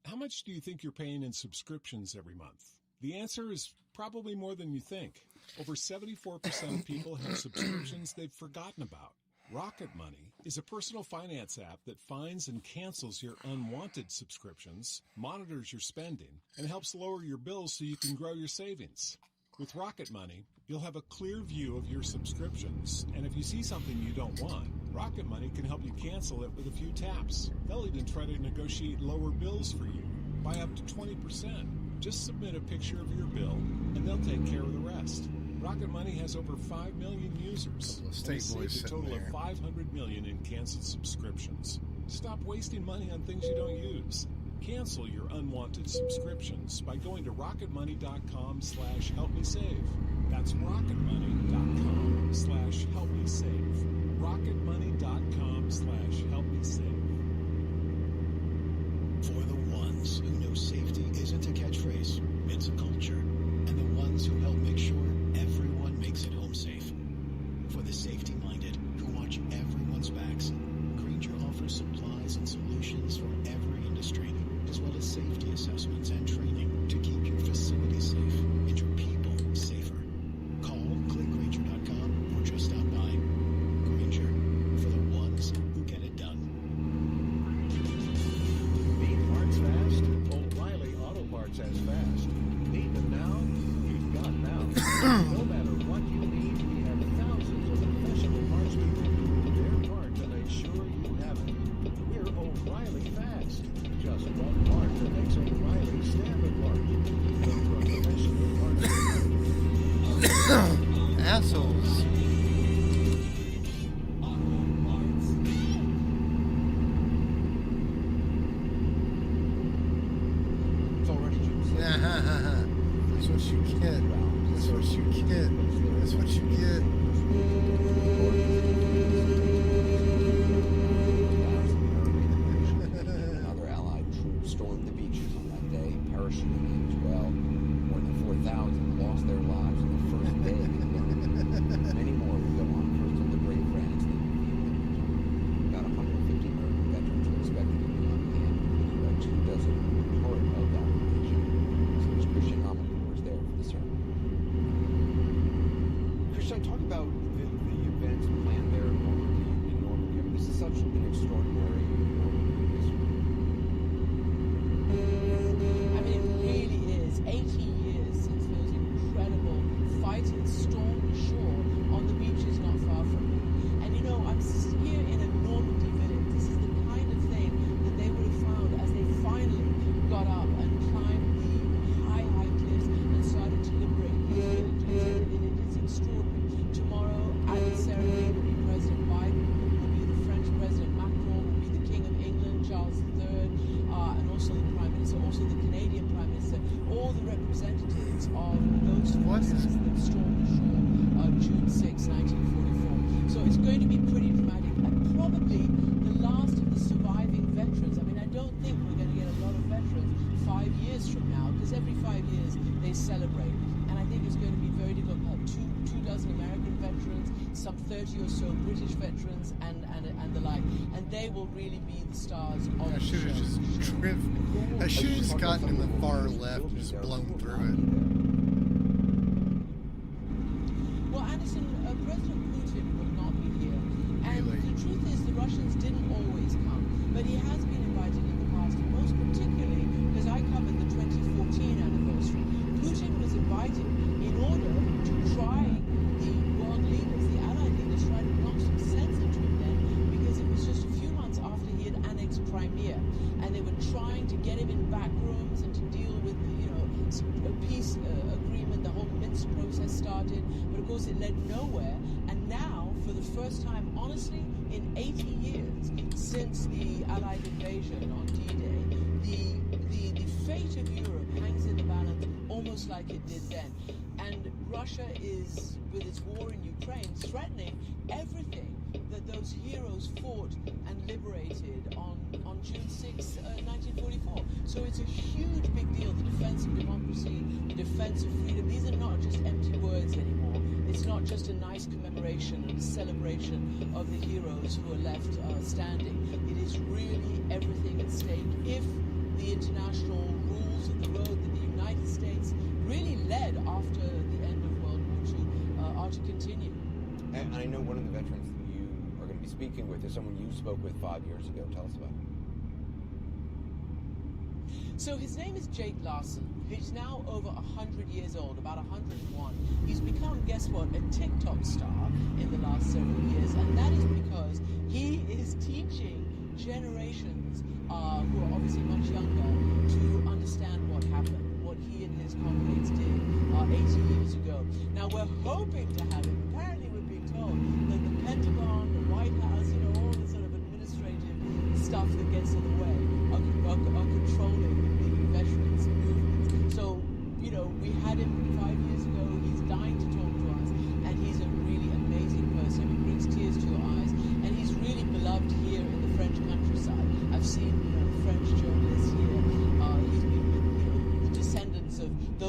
How much do you think you're paying in subscriptions every month? The answer is probably more than you think. Over 74% of people have subscriptions they've forgotten about. Rocket Money is a personal finance app that finds and cancels your unwanted subscriptions, monitors your spending, and helps lower your bills so you can grow your savings. With Rocket Money, you'll have a clear view of your subscriptions, and if you see something you don't want, Rocket Money can help you cancel it with a few taps. They'll even try to negotiate lower bills for you by up to 20%. Just submit a picture of your bill, and they'll take care of the rest. Rocket Money has over 5 million users. State boys saved a total of 500 million in canceled subscriptions. Stop wasting money on things you don't use. Cancel your unwanted subscriptions by going to rocketmoney.com/helpmesave. That's rocketmoney.com/helpmesave. rocketmoney.com/helpmesave. ones who know safety isn't a catchphrase, it's a culture, and the ones who help make sure everyone makes it home safe. For the safety-minded who watch everyone's backs, Grainger offers supplies and solutions for every industry, as well as safety assessments and training to keep your facility safe and your people safer. Call, click Grainger.com, or just stop by. Grainger, for the ones who get it done. Need parts fast? O'Reilly Auto Parts has fast. Need them now? You've got now. No matter what you need, we have thousands of professional parts people do their part to make sure you have it. We're O'Reilly Fast. Just one part that makes O'Reilly stand apart. From professional parts people. Assholes. It's already June 6th. That's what you get. That's what you get. That's what you get. Other Allied troops stormed the beaches on that day, parachuting as well. More than 4,000 lost their lives on the first day of the war. Many more will go on first to liberate France, then defeat them. About 150 American veterans are expected to be on hand, including about 24 part of that invasion. So there's Christian Amanpour is there for the ceremony. Christian, talk about the events planned there in Normandy. I mean, this is such an extraordinary moment in history. I mean, it really is. 80 years since those incredible fighters stormed the shore on the beaches not far from me. And you know, I'm here in a Normandy village. This is the kind of thing that they would have found as they finally got up and climbed the high cliffs and started to liberate these villages. And it is extraordinary. Tomorrow, at the ceremony, will be President Biden, will be the French President Macron, will be the King of England, Charles III, and also the Prime Minister, also the Canadian Prime Minister, all the representatives of those forces that stormed the shore June 6, 1944. So it's going to be pretty dramatic, and probably the last of the surviving veterans. I mean, I don't think we're going to get a lot of veterans 5 years from now, because every 5 years they celebrate. And I think it's going to be very difficult. Two dozen American veterans, some 30 or so British veterans, and the like. And they will really be the stars of I should have just driven. I should have just gotten in the far left and just blown through it. Well, Anderson, President Putin will not be here. And the truth is, the Russians didn't always come. But he has been invited in the past, and most particularly because I covered the 2014 anniversary. Putin was invited in order to try the world leaders, the Allied leaders, try to knock some sense into him then, because it was just a few months after he had annexed Crimea, and they were trying to get him in back rooms and to deal with, a peace agreement. The whole Minsk process started, but of course it led nowhere. And now, for the first time, honestly, in 80 years since the Allied invasion on D-Day, the fate of Europe hangs in the balance almost like it did then. And Russia is, with its war in Ukraine, threatening everything that those heroes fought and liberated on June 6, 1944. So it's a huge big deal, the defense of democracy, the defense of freedom. These are not just empty words anymore. It's not just a nice commemoration and a celebration of the heroes who are left standing. It is really everything at stake if the international rules of the road that the United States really led after the end of World War II are to continue. And I know one of the veterans that you are going to be speaking with is someone you spoke with 5 years ago. Tell us about him. So his name is Jake Larson. He's now over 100 years old, about 101. He's become, guess what, a TikTok star in the last several years, and that is because he is teaching generations who are obviously much younger to understand what happened, what he and his comrades did 80 years ago. Now we're hoping to have him. Apparently we're being told that the Pentagon, the White House, all the sort of administrative stuff that gets in the way are controlling the veterans movement. So, we had him 5 years ago. He's dying to talk to us, and he's a really amazing person. He brings tears to your eyes, and he's really beloved here in the French countryside. I've seen French journalists here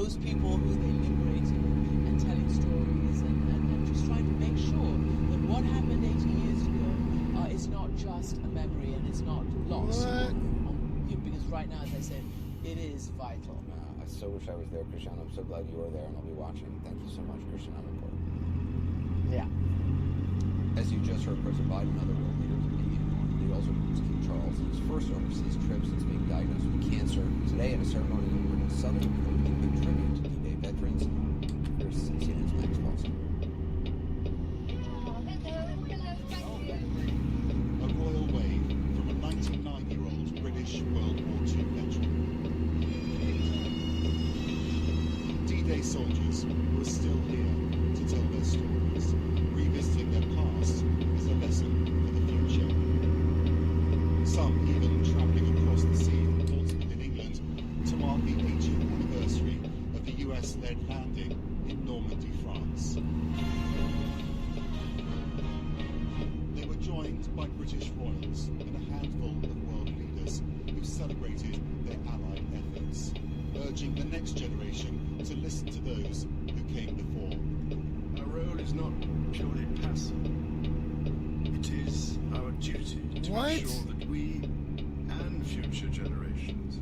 those people who they liberated and telling stories and just trying to make sure that what happened 80 years ago is not just a memory and it's not lost. Because right now, as I said, it is vital. I so wish I was there, Cristiano. I'm so glad you are there, and I'll be watching. Thank you so much, Cristiano. Yeah. As you just heard, President Biden and other world leaders are meeting in Normandy. Also, King Charles, his first overseas trip since being diagnosed with cancer. Today, at a ceremony in Britain's southern coast, a big tribute to D-Day veterans. Here's CNN's Max Paulson. A royal wave from a 99-year-old British World War II veteran. D-Day soldiers who are still here to tell their stories, revisiting their past as a lesson for the future. Some even travelling across the sea from Portsmouth in England to mark the 80th anniversary of the US-led landing in Normandy, France. They were joined by British royals and a handful of world leaders who celebrated their Allied efforts, urging the next generation to listen to those who came before. Our role is not purely passive. It is our duty to make sure that we and future generations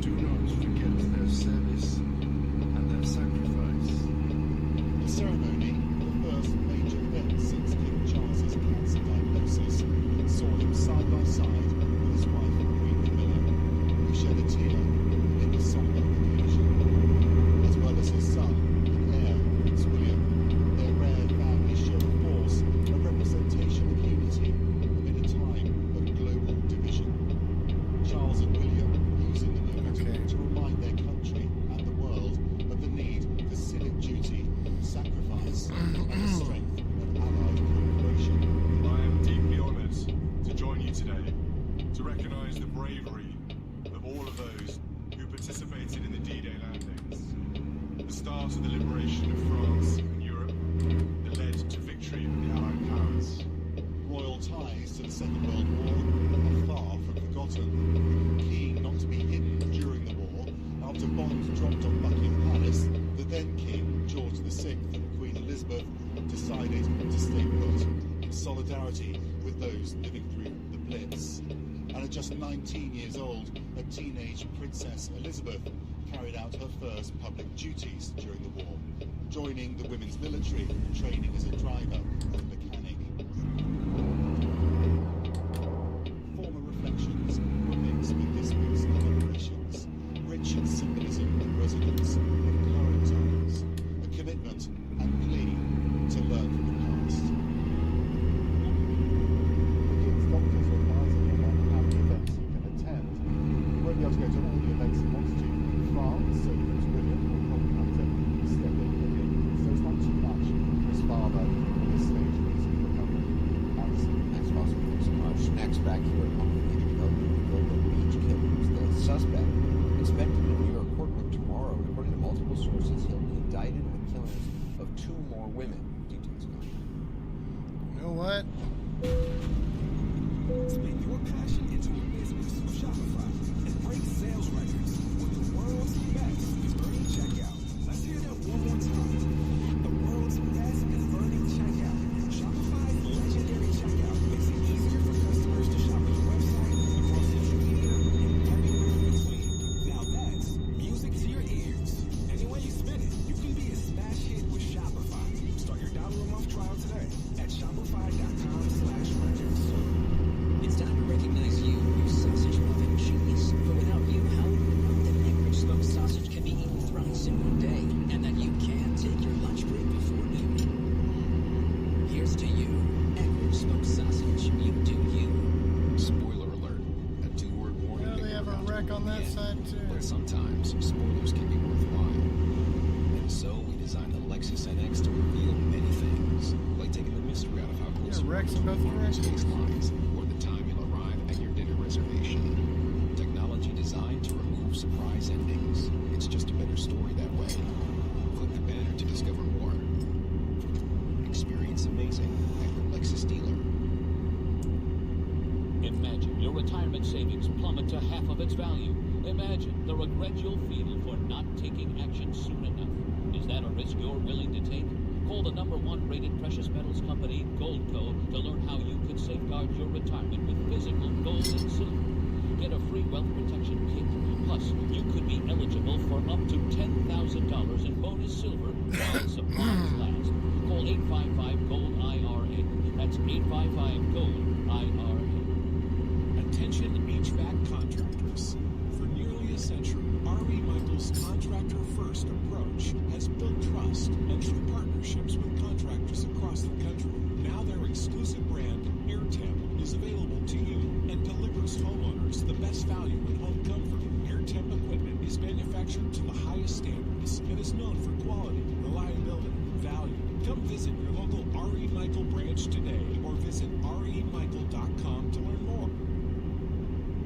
do not forget their service and their sacrifice. The ceremony, the first major event since King Charles's cancer diagnosis, saw him side by side with his wife, Queen Camilla, who shed a tear in the somber occasion, as well as his son and heir, Prince William. Their rare family show of force, a representation of unity in a time of global division. Charles and William using the moment to remind their country and the world of the need for civic duty, sacrifice, and the strength of Allied cooperation. I am deeply honoured to join you today to recognise the bravery of all of those who participated in the D-Day landings, the start of the liberation of France and Europe that led to victory of the Allied powers. Royal ties to the Second World War are far from forgotten. Keen not to be hidden during the war, after bombs dropped on Buckingham Palace, the then King, George VI and Queen Elizabeth, decided to stay put in solidarity with those living through the Blitz. And at just 19 years old, a teenage Princess Elizabeth carried out her first public duties during the war, joining the women's military, training as a driver and mechanic. Former reflections were mixed with disputes and celebrations, rich in symbolism and resonance in current times, a commitment and plea to learn from the past. The King's doctors are advising him on how many events he can attend. He won't be able to go to all the events he wants to in France, so Prince William will probably have to step in with him, so it's not too much for his father at this stage of his recovery. Thanks, Austin. Thanks so much. Next, back here at home, the Golden Beach killings. The suspect expected in a New York courtroom tomorrow, and according to multiple sources, he'll be indicted in the killings of 2 more women. Details coming. You know what? Spin your passion into a business with Shopify and break sales records with the world's best converting checkout. Let's hear that one more time. The world's best converting checkout. Shopify's legendary checkout makes it easier for customers to shop your website, across social media, and everywhere in between. Now that's music to your ears. Any way you spin it, you can be a smash hit with Shopify. Start your $1 trial today at shopify.com/records. It's time to recognize you sausage-loving genius. For without you, how would we know that Anchorage smoked sausage can be eaten thrice in one day, and that you can take your lunch break before noon? Here's to you, Anchorage smoked sausage. You do you. Spoiler alert. A 2-word warning. Yeah, they have a wreck on that side too. But sometimes spoilers can be worthwhile. And so we designed the Lexus NX to reveal many things, like taking the mystery out of how close wrecks in both directions. lines, or the time you'll arrive at your dinner reservation. Technology designed to remove surprise endings. It's just a better story that way. Click the banner to discover more. Experience amazing at your Lexus dealer. Imagine your retirement estate savings plummet to half of its value. Imagine the regret you'll feel for not taking action soon enough. Is that a risk you're willing to take? Call the #1 rated precious metals company, Goldco, to learn how you could safeguard your retirement with physical gold and silver. Get a free wealth protection kit. Plus, you could be eligible for up to $10,000 in bonus silver while supplies last. Call 855-GOLD-IRA. That's 855-GOLD-IRA. Attention HVAC contractors. For nearly a century, R.E. Michaels' contractor-first approach has built trust and true partnerships with contractors across the country. Now their exclusive brand, AirTemp, is available to you and delivers homeowners the best value in home comfort. AirTemp equipment is manufactured to the highest standards and is known for quality, reliability, and value. Come visit your local R.E. Michael branch today or visit remichael.com to learn more.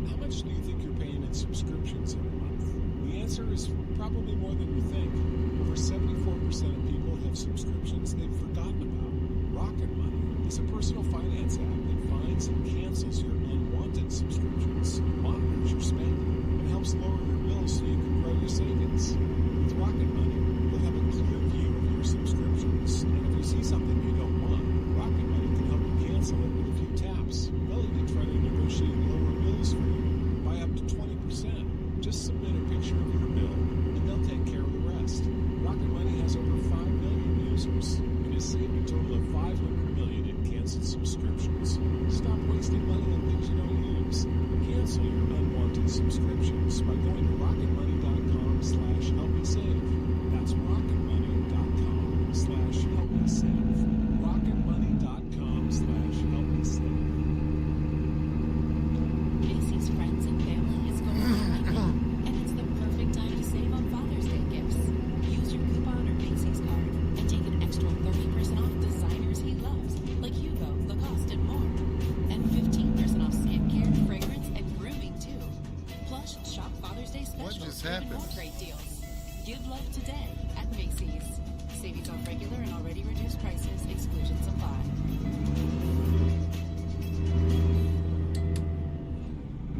How much do you think you're paying in subscriptions every month? The answer is probably more than you think. Over 74% of people have subscriptions they've forgotten about. Rocket Money is a personal finance app that finds and cancels your unwanted subscriptions, monitors your spending, and helps lower your bills so you can grow your savings. With Rocket Money, you'll have a clear view of your subscriptions, and if you see something you don't want, Rocket Money can help you cancel it with a few taps. They'll even try to negotiate lower bills for you by up to 20%. Just submit a picture of your bill, and they'll take care of the rest. Rocket Money has over 5 million users and has saved a total of $500 million in canceled subscriptions. Stop wasting money on things you don't use. Cancel your unwanted subscriptions by going to rocketmoney.com/helpmesave. That's rocketmoney.com/helpmesave. rocketmoney.com/helpmesave. Macy's Friends and Family is going on right now, and it's the perfect time to save on Father's Day gifts. Use your coupon or Macy's card and take an extra 30% off designers he loves, like Hugo, Lacoste, and more. And 15% off skincare, fragrance, and grooming, too. Plus, shop Father's Day specials for even more great deals. Give love today at Macy's. Savings on regular and already reduced prices. Exclusions apply.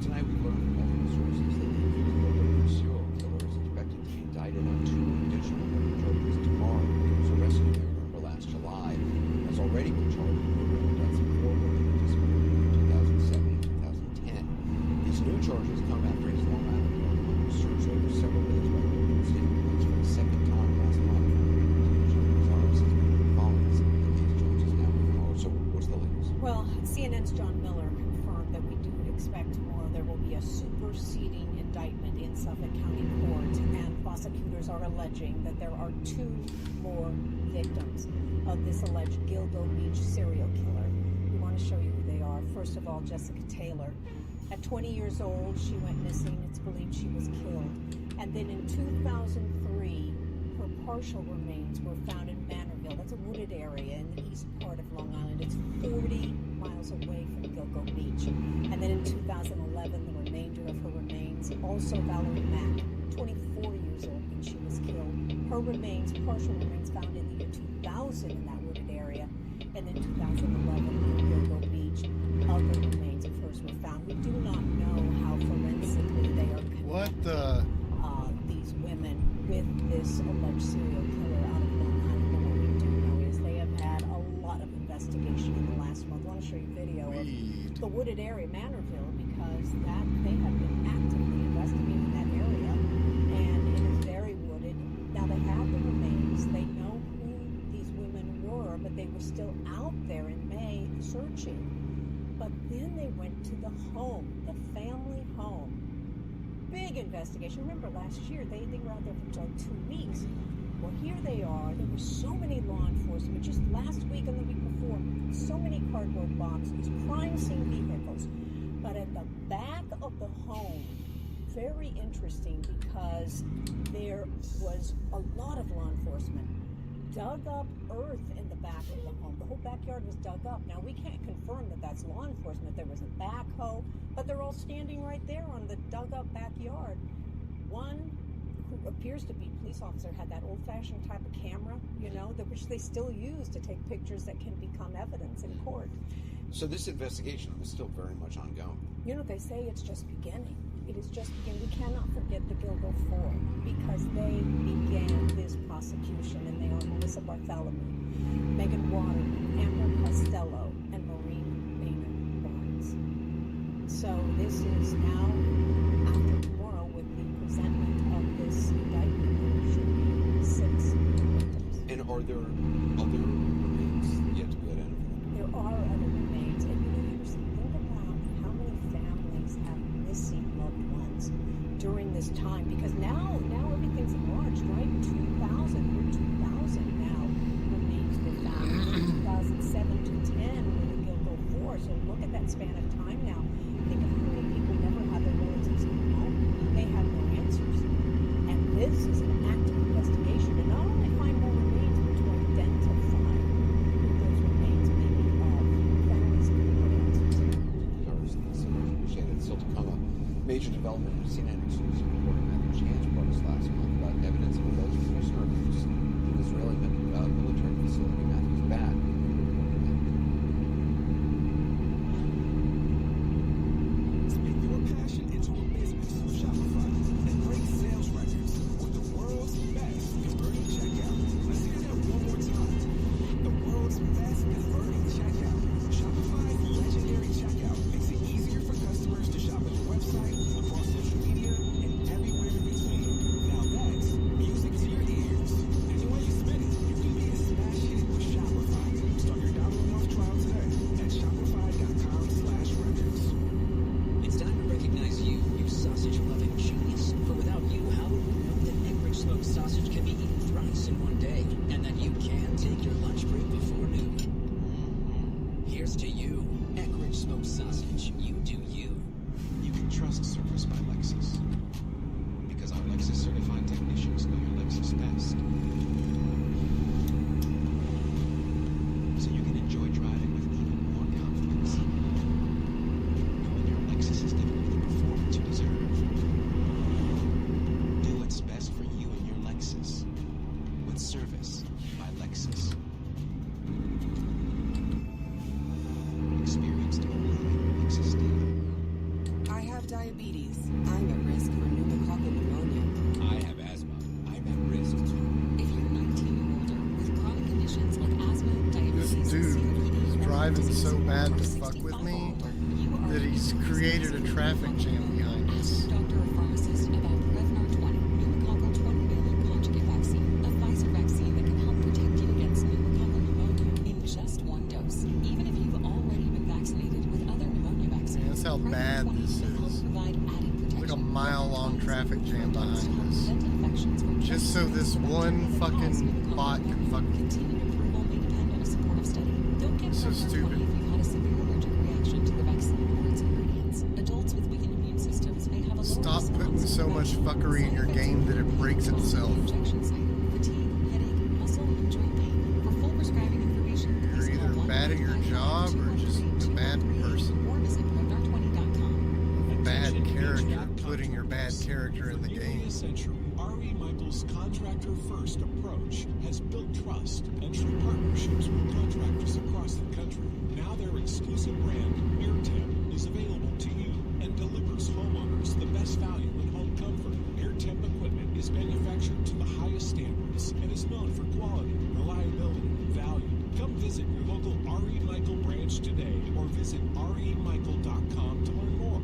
Tonight we learned from multiple sources that the accused serial killer is expected to be indicted on 2 additional murder charges tomorrow. He was arrested in November last July and has already been charged with murder and deaths of 4 women in disappeared in 2007 and 2010. These new charges come after his Long Island yard home was searched over several days by local state police for the second time last month. So what's the latest? Well, CNN's John Miller confirmed that we do expect tomorrow there will be a superseding indictment in Suffolk County Court, and prosecutors are alleging that there are 2 more victims of this alleged Gilgo Beach serial killer. We want to show you who they are. First of all, Jessica Taylor. At 20 years old, she went missing. It's believed she was killed. And then in 2003, her partial remains were found in Manorville. That's a wooded area in the east part of Long Island. It's 40 miles away from Gilgo Beach. And then in 2011, the remainder of her remains, also Valerie Mack, 24 years old when she was killed. Her remains, partial remains, found in the year 2000 in that wooded area. And then 2011 in Gilgo Beach, other remains of hers were found. We do not know how forensically they are connected. These women with this alleged serial killer out of Long Island. But what we do know is they have had a lot of investigation in the last month. I want to show you a video of the wooded area, Manorville, because that they have been actively investigating that area, and it is very wooded. Now they have the remains. They know who these women were, but they were still out there in May searching. But then they went to the home, the family home. Big investigation. Remember last year, they were out there for like 2 weeks. Well, here they are. There were so many law enforcement, just last week and the week before, so many cardboard boxes, crime scene vehicles. But at the back of the home, very interesting because there was a lot of law enforcement. Dug up earth in the back of the home. The whole backyard was dug up. Now, we can't confirm that that's law enforcement. There was a backhoe, but they're all standing right there on the dug-up backyard. One who appears to be a police officer had that old-fashioned type of camera, which they still use to take pictures that can become evidence in court. So this investigation is still very much ongoing. You know, they say it's just beginning. It is just beginning. We cannot forget the Gilgo Four because they began this prosecution, and they are Melissa Bartholomew, Megan Waterman, Amber Costello, and Maureen Maynard Barnes. So this is now, after tomorrow, with the presentment of this indictment, there should be 6 victims. And are there other remains yet to be identified? There are other remains, and you know, Anderson, think about how many families have missing loved ones during this time, because now everything's enlarged, right? 2000 now remains were found. 2007 to 10 were the Gilgo Four. So look at that span of time now. Think of how many people never had their relatives come home. They have no answers. And this is an active investigation to not only find more remains, but to identify who those remains may be of. Families can put answers. Appreciate it. Still to come, a major development in CNN exclusive reporter Matthew Chance brought us last month about evidence of alleged prisoner abuse in an Israeli military facility. Matthew's back. Spin your passion into a business with Shopify and break sales records with the world's best converting checkout. Let's hear that one more time. The world's best converting checkout. Shopify's legendary checkout makes it easier for customers to shop on your website, across social media, and everywhere in between. Now that's music to your ears. And while you spin it, you can be a smash hit with Shopify. Start your $1 trial today at shopify.com/records. It's time to recognize you sausage-loving genius. For without you, how would we know that Anchorage smoked sausage can be eaten thrice in one day, and that you can take your lunch break before noon? Here's to you, Anchorage smoked sausage. You do you. You can trust service by Lexus. Because our Lexus certified technicians know your Lexus best. So you can enjoy driving with even more confidence. Knowing your Lexus is giving you the performance you deserve. Do what's best for you and your Lexus. With service by Lexus. Experience O'Reilly Lexus dealer. I have diabetes. I'm at risk for pneumococcal pneumonia. I have asthma. I'm at risk too. If you're 19 or older with chronic conditions like asthma, This diabetes, dude COPD, is or driving disease, so bad to or fuck with 65 me or older, you are that he's created a traffic jam behind us. Ask your doctor or pharmacist about Prevnar 20, pneumococcal 20-valent conjugate vaccine, a Pfizer vaccine that can help protect you against pneumococcal pneumonia in just one dose. Even if you've already been vaccinated with other pneumonia vaccines, That's how Prevnar bad 20 this will help is. provide added protection. Like a mile-long traffic jam behind us. Prevent infections from Just so this one fucking bot can fuck. Continued approval may depend on a supportive study. Don't get So Prevnar 20 stupid. if you've had a severe allergic reaction to the vaccine or its ingredients. Adults with weakened immune systems may have a lower Stop response putting to so the much vaccine. fuckery in your game that it breaks itself. Injection site, fatigue, headache, muscle, and joint pain. For full prescribing information, You're please either call bad at your job or just a bad person. or visit Prevnar20.com. Bad character, putting your bad character in the game. A century, R.E. Michael's contractor-first approach has built trust and true partnerships with contractors across the country. Now their exclusive brand, AirTemp, is available to you and delivers homeowners the best value in home comfort. AirTemp equipment is manufactured to the highest standards and is known for quality, reliability, and value. Come visit your local R.E. Michael branch today or visit remichael.com to learn more.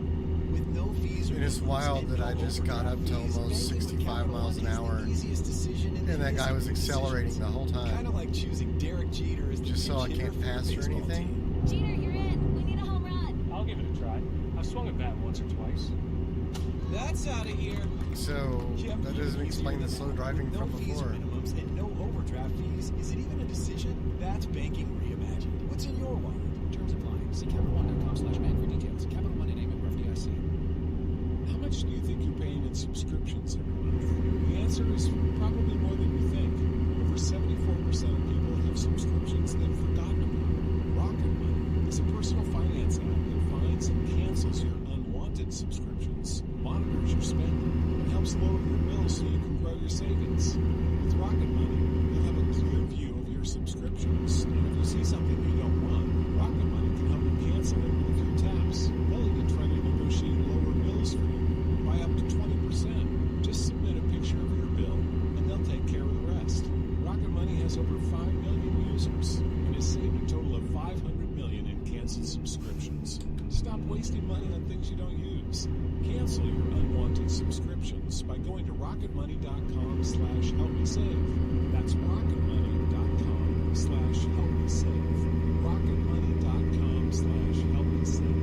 With no fees or And it's wild that I just got up to almost 65 miles an hour, and that guy was accelerating the whole Kind time, of like choosing Derek Jeter as the just so I pinch hitter can't for your pass or baseball anything. team. Jeter, you're in. We need a home run. I'll give it a try. I've swung a bat once or twice. That's out of here. So that doesn't explain the slow driving No from fees or before. minimums and no overdraft fees. Is it even a decision? That's banking reimagined. What's in your wallet? Terms apply. See CapitalOne.com/bank for details. Capital Money name member FDIC. How much do you think you're paying in subscriptions every month? The answer is probably more than you think. Over 74% of people have subscriptions they've forgotten about. Rocket Money is a personal finance app that finds and cancels your unwanted subscriptions, monitors your spending, and helps lower your bills so you can grow your savings. With Rocket Money, you'll have a clear view of your subscriptions, and if you see something you don't want, Rocket Money can help you cancel it with a few taps. They'll even try to negotiate lower bills for you by up to 20%. Just submit a picture of your bill, and they'll take care of the rest. Rocket Money has over 5 million users and has saved a total of $500 million in canceled subscriptions. Stop wasting money on things you don't use. Cancel your unwanted subscriptions by going to rocketmoney.com/helpmesave. That's rocketmoney.com/helpmesave. rocketmoney.com/helpmesave.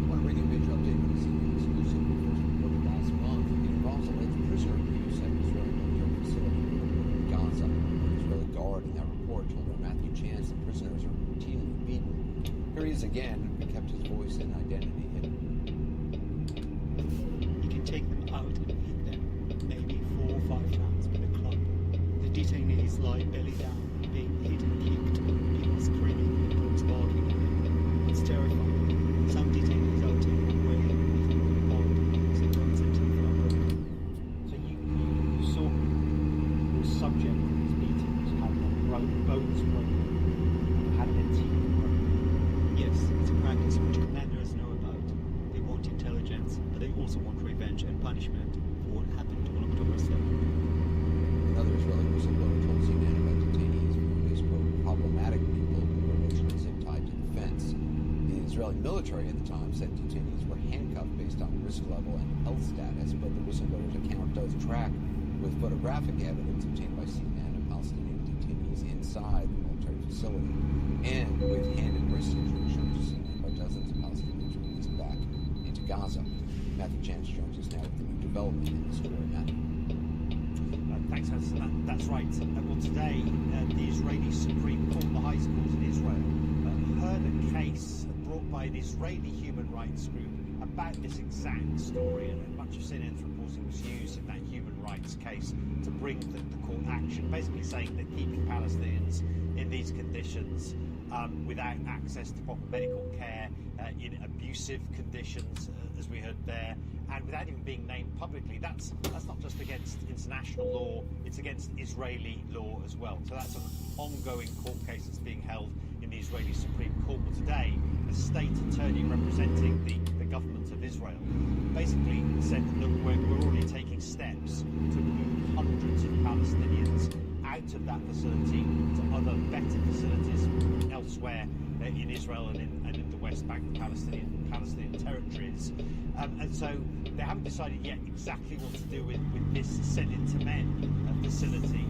One radio major update on the CNN exclusive we first reported last month. It involves alleged prisoner abuse at an Israeli military facility in Gaza. An Israeli guard in that report told our Matthew Chance that prisoners are routinely beaten. Here he is again, who kept his voice and identity hidden. You can take them out and feed them, maybe 4 or 5 rounds with a club. The detainees lie belly down, being hit and kicked, people screaming, and dogs barking at them. It's terrifying. Some detainees are taken away and beaten with hard because they don't seem to be broken. So you saw the subject of these meetings had their bones broken and had their teeth broken. Yes, it's a practice which commanders know about. They want intelligence, but they also want revenge and punishment for what happened on October 7th. Another Israeli whistleblower told CNN about detainees viewed as, quote, problematic people who were allegedly seemed tied to the fence. The Israeli military at the time said detainees were handcuffed based on risk level and health status, but the whistleblower's account does track with photographic evidence obtained by CNN of Palestinian detainees inside the military facility, and with hand and wrist injuries shown to CNN by dozens of Palestinians released back into Gaza. Matthew Chance joins us now with the new development in this story. Matthew. Thanks, Hudson. That's right. Well, today, the Israeli Supreme Court, the high schools in Israel, heard a case brought by an Israeli human rights group about this exact story, and much of CNN's reporting was used in that human rights case to bring the court action, basically saying that keeping Palestinians in these conditions without access to proper medical care, in abusive conditions, as we heard there, and without even being named publicly, that's not just against international law, it's against Israeli law as well. So that's an ongoing court case that's being held in the Israeli Supreme Court. Well, today, a state attorney representing the government of Israel basically said, look, we're already taking steps to move hundreds of Palestinians out of that facility to other better facilities elsewhere in Israel and in the West Bank, Palestinian territories. And so they haven't decided yet exactly what to do with this send-it-to-men facility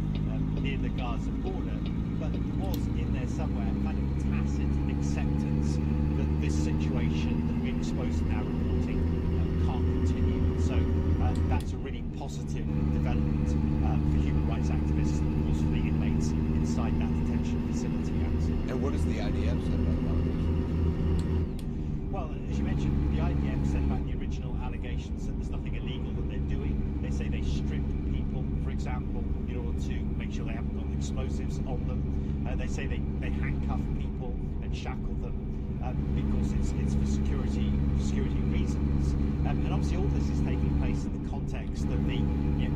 near the Gaza border, but there was in there somewhere a kind of tacit acceptance that this situation that we exposed in our reporting can't continue. So that's a really positive development for human rights activists and, of course, for the inmates inside that detention facility. And what does the IDF say about the allegations? Well, as you mentioned, the IDF said about the original allegations that there's nothing illegal that they're doing. They say they strip people, for example, in order to make sure they haven't got explosives on them. They say they handcuff people and shackle them because it's for security reasons. And obviously all this is taking place in the context of the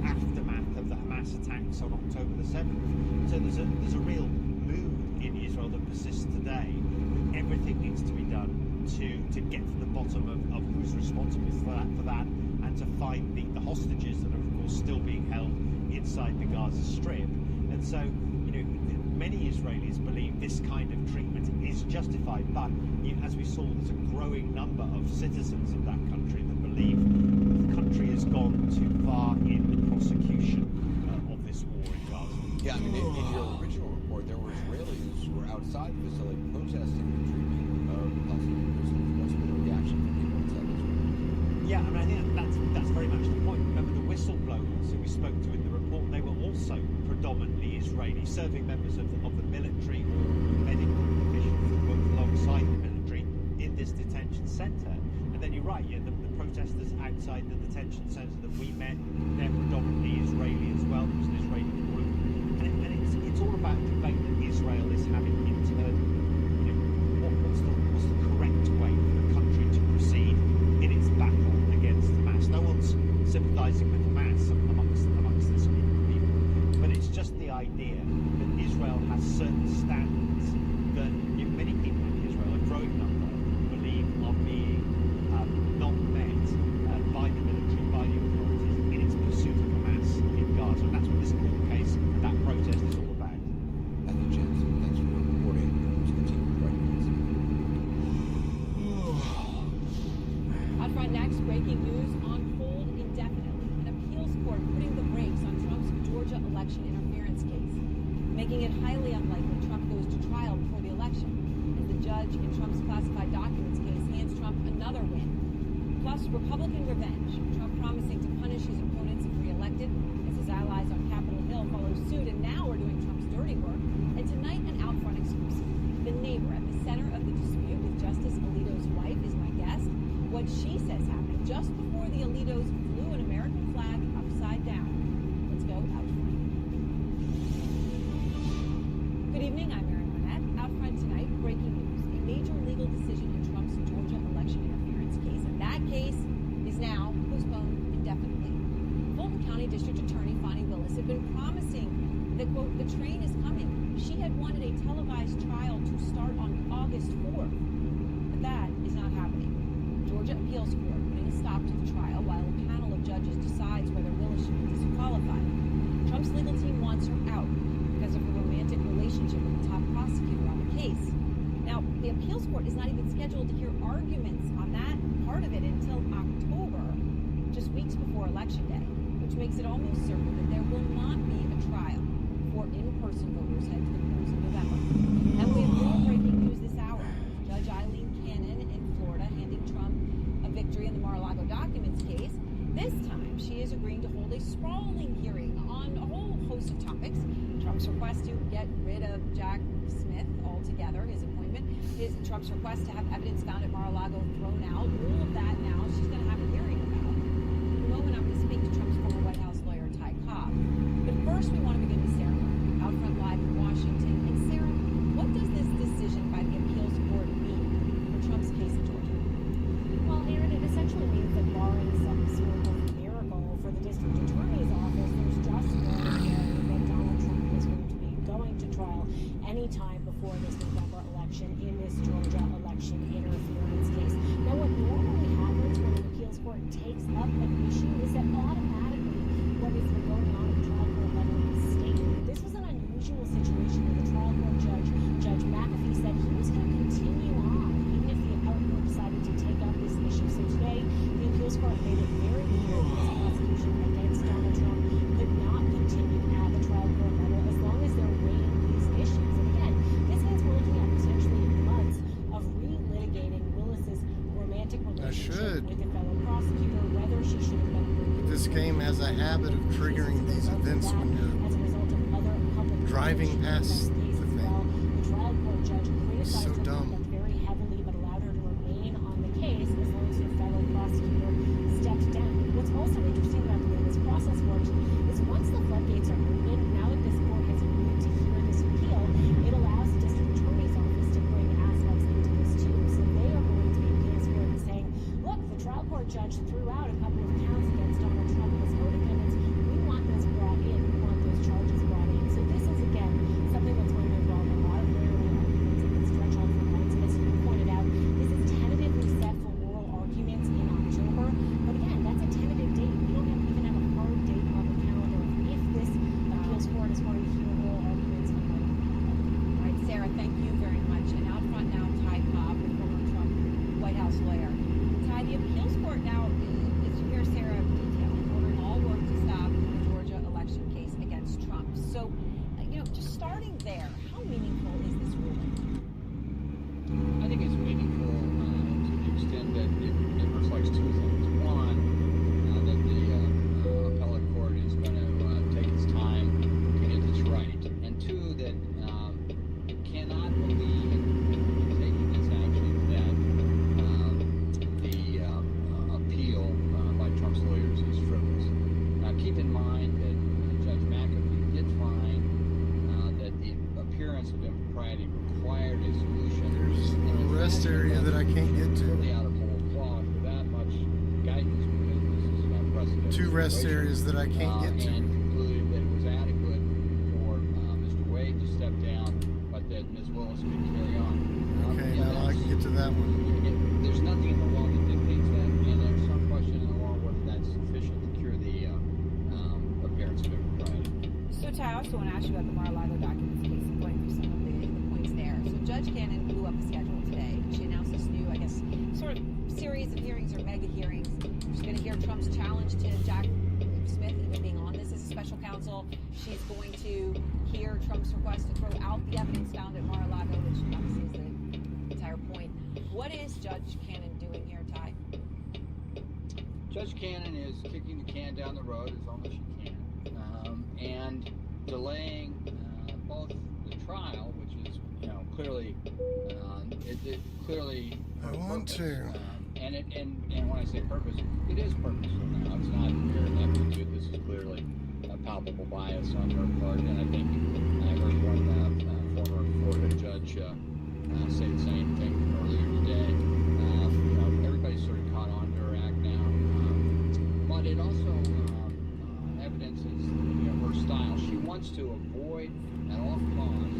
aftermath of the Hamas attacks on October the 7th. So there's a real mood in Israel that persists today. Everything needs to be done to get to the bottom of who's responsible for that and to find the hostages that are, of course, still being held inside the Gaza Strip. And so, many Israelis believe this kind of treatment is justified, but as we saw, there's a growing number of citizens of that country that believe the country has gone too far in the prosecution of this war in Gaza. Yeah, I mean, in your original report, there were Israelis who were outside the facility protesting the treatment of Palestinian prisoners. What's been the reaction from people inside Israel? Yeah, I mean, I think that's very much the point. Remember, the whistleblowers who we spoke to in the report, they were also predominantly Israeli, serving members of the military or medical officials who worked alongside the military in this detention centre. And then you're right, the protesters outside the detention centre that we met, they're predominantly Israeli as well. There's an Israeli group. And it's all about the debate that Israel is having internally. What's the correct way for the country to proceed in its battle against Hamas? No one's sympathising with Hamas amongst this group of people, but it's just the idea that Israel has certain standards that many people front next, breaking news on hold indefinitely. An appeals court putting the brakes on Trump's Georgia election interference case, making it highly unlikely Trump goes to trial before the election, as the judge in Trump's classified documents case hands Trump another win. Plus, Republican revenge, Trump promising to punish his opponents if reelected, as his allies on Capitol Hill follow suit, and now we're doing Trump's dirty work. And tonight, an Outfront exclusive. The neighbor at the center of the dispute with Justice Alito's wife is my guest. What she says happened just before the Alitos flew an American flag upside down. Let's go Outfront. Good evening, I'm Erin Burnett. Outfront tonight, breaking news. A major legal decision in Trump's Georgia election interference case. And that case is now postponed indefinitely. Fulton County District Attorney Fonnie Willis had been promising that, quote, the train is coming. She had wanted a televised trial to start on August 4th. But that is not happening. Georgia Appeals Court putting a stop to the trial while a panel of judges decides whether Willis should be disqualified. Trump's legal team wants her out because of her romantic relationship with the top prosecutor on the case. Now, the appeals court is not even scheduled to hear arguments on that part of it until October, just weeks before Election Day, which makes it almost certain that there will not be a trial before in-person voters head to the polls in November. And we have more breaking news this hour. Judge Eileen Cannon in Florida handing Trump a victory in the Mar-a-Lago documents case. This time, she is agreeing to hold a sprawling hearing on a whole host of topics. Trump's request to get rid of Jack Smith altogether, his appointment, Trump's request to have evidence found at Mar-a-Lago thrown out. All of that now she's going to have a hearing about. In a moment, I'm going to speak to Trump's former White House lawyer, Ty Cobb. But first, we want to begin with Sarah Murphy, Outfront Live in Washington. And Sarah, what does this decision by the appeals court mean for Trump's case in Georgia? Well, Aaron, it essentially means that barring some sort of miracle for the district attorney's office, there's just no way that Donald Trump is going to be going to trial anytime before this November election in this Georgia election interference case. Now, what normally happens when an appeals court takes up an issue is that automatically what has been going on at the trial court level is stated. This was an unusual situation where the trial court judge, Judge McAfee, said he was going to continue on even if the appellate court decided to take up this issue. So today, the appeals court made it very clear that this prosecution against Donald Trump could not continue at the trial court level as long as they're weighing these issues. And again, this means we're looking at potentially months of relitigating Willis's romantic relationship with a fellow prosecutor, whether she should have been. This game has a habit of triggering these events when you're driving past the thing. The trial court judge It's so dumb. very heavily, but allowed her to remain on the case as long as her fellow prosecutor stepped down. What's also interesting about the way this process works is once the floodgates are open, now that this court has agreed to hear this appeal, it allows the district attorney's office to bring aspects into this too. So they are going to the appeals court and saying, look, the trial court judge threw out a couple of counts against Donald Trump and his co-defendants. We want this brought in. We want those charges brought in. So this is, again, something that's going to involve a lot of lawyer arguments and can stretch on for months. As you pointed out, this is tentatively set for oral arguments in October. But again, that's a tentative date. We don't even have a hard date on the calendar if this appeals court is going to hear oral arguments in November. All right, Sarah, thank you very much. And out front now, Ty Cobb, the former Trump White House lawyer. Ty, the appeals court now, as you hear Sarah detailing, ordering all work to stop the Georgia election case against Trump. So, just starting there, how meaningful is this ruling? I think it's meaningful to the extent that it reflects two things. One, that the appellate court is going to take its time to get this right. And two, that it cannot believe in taking this action that the appeal by Trump's lawyers is frivolous. Now, keep in mind that Judge McAfee did find that the appearance of impropriety required a solution. There's a rest area that I can't get to. Really out of whole cloth without much guidance because this is an unprecedented Two rest situation. areas that I can't get to. And concluded that it was adequate for Mr. Wade to step down, but that Ms. Willis could carry on. Okay, now I can get to that one. There's nothing in the law that dictates that, and there's some question in the law whether that's sufficient to cure the appearance of impropriety. So, Ty, I also want to ask you about the Mar-a-Lago documents case and going through some of the points there. So, Judge Cannon blew up the schedule today. She announced this new, I guess, sort of series of hearings or mega hearings Trump's challenge to Jack Smith even being on this as a special counsel. She's going to hear Trump's request to throw out the evidence found at Mar-a-Lago, which obviously is the entire point. What is Judge Cannon doing here, Ty? Judge Cannon is kicking the can down the road as long as she can, and delaying both the trial, which is, clearly, clearly. I want to. And when I say purpose, it is purposeful now. It's not mere ineptitude. This is clearly a palpable bias on her part, and I think I heard one former Florida judge say the same thing earlier today. Everybody's sort of caught on to her act now, but it also evidences her style. She wants to avoid at all costs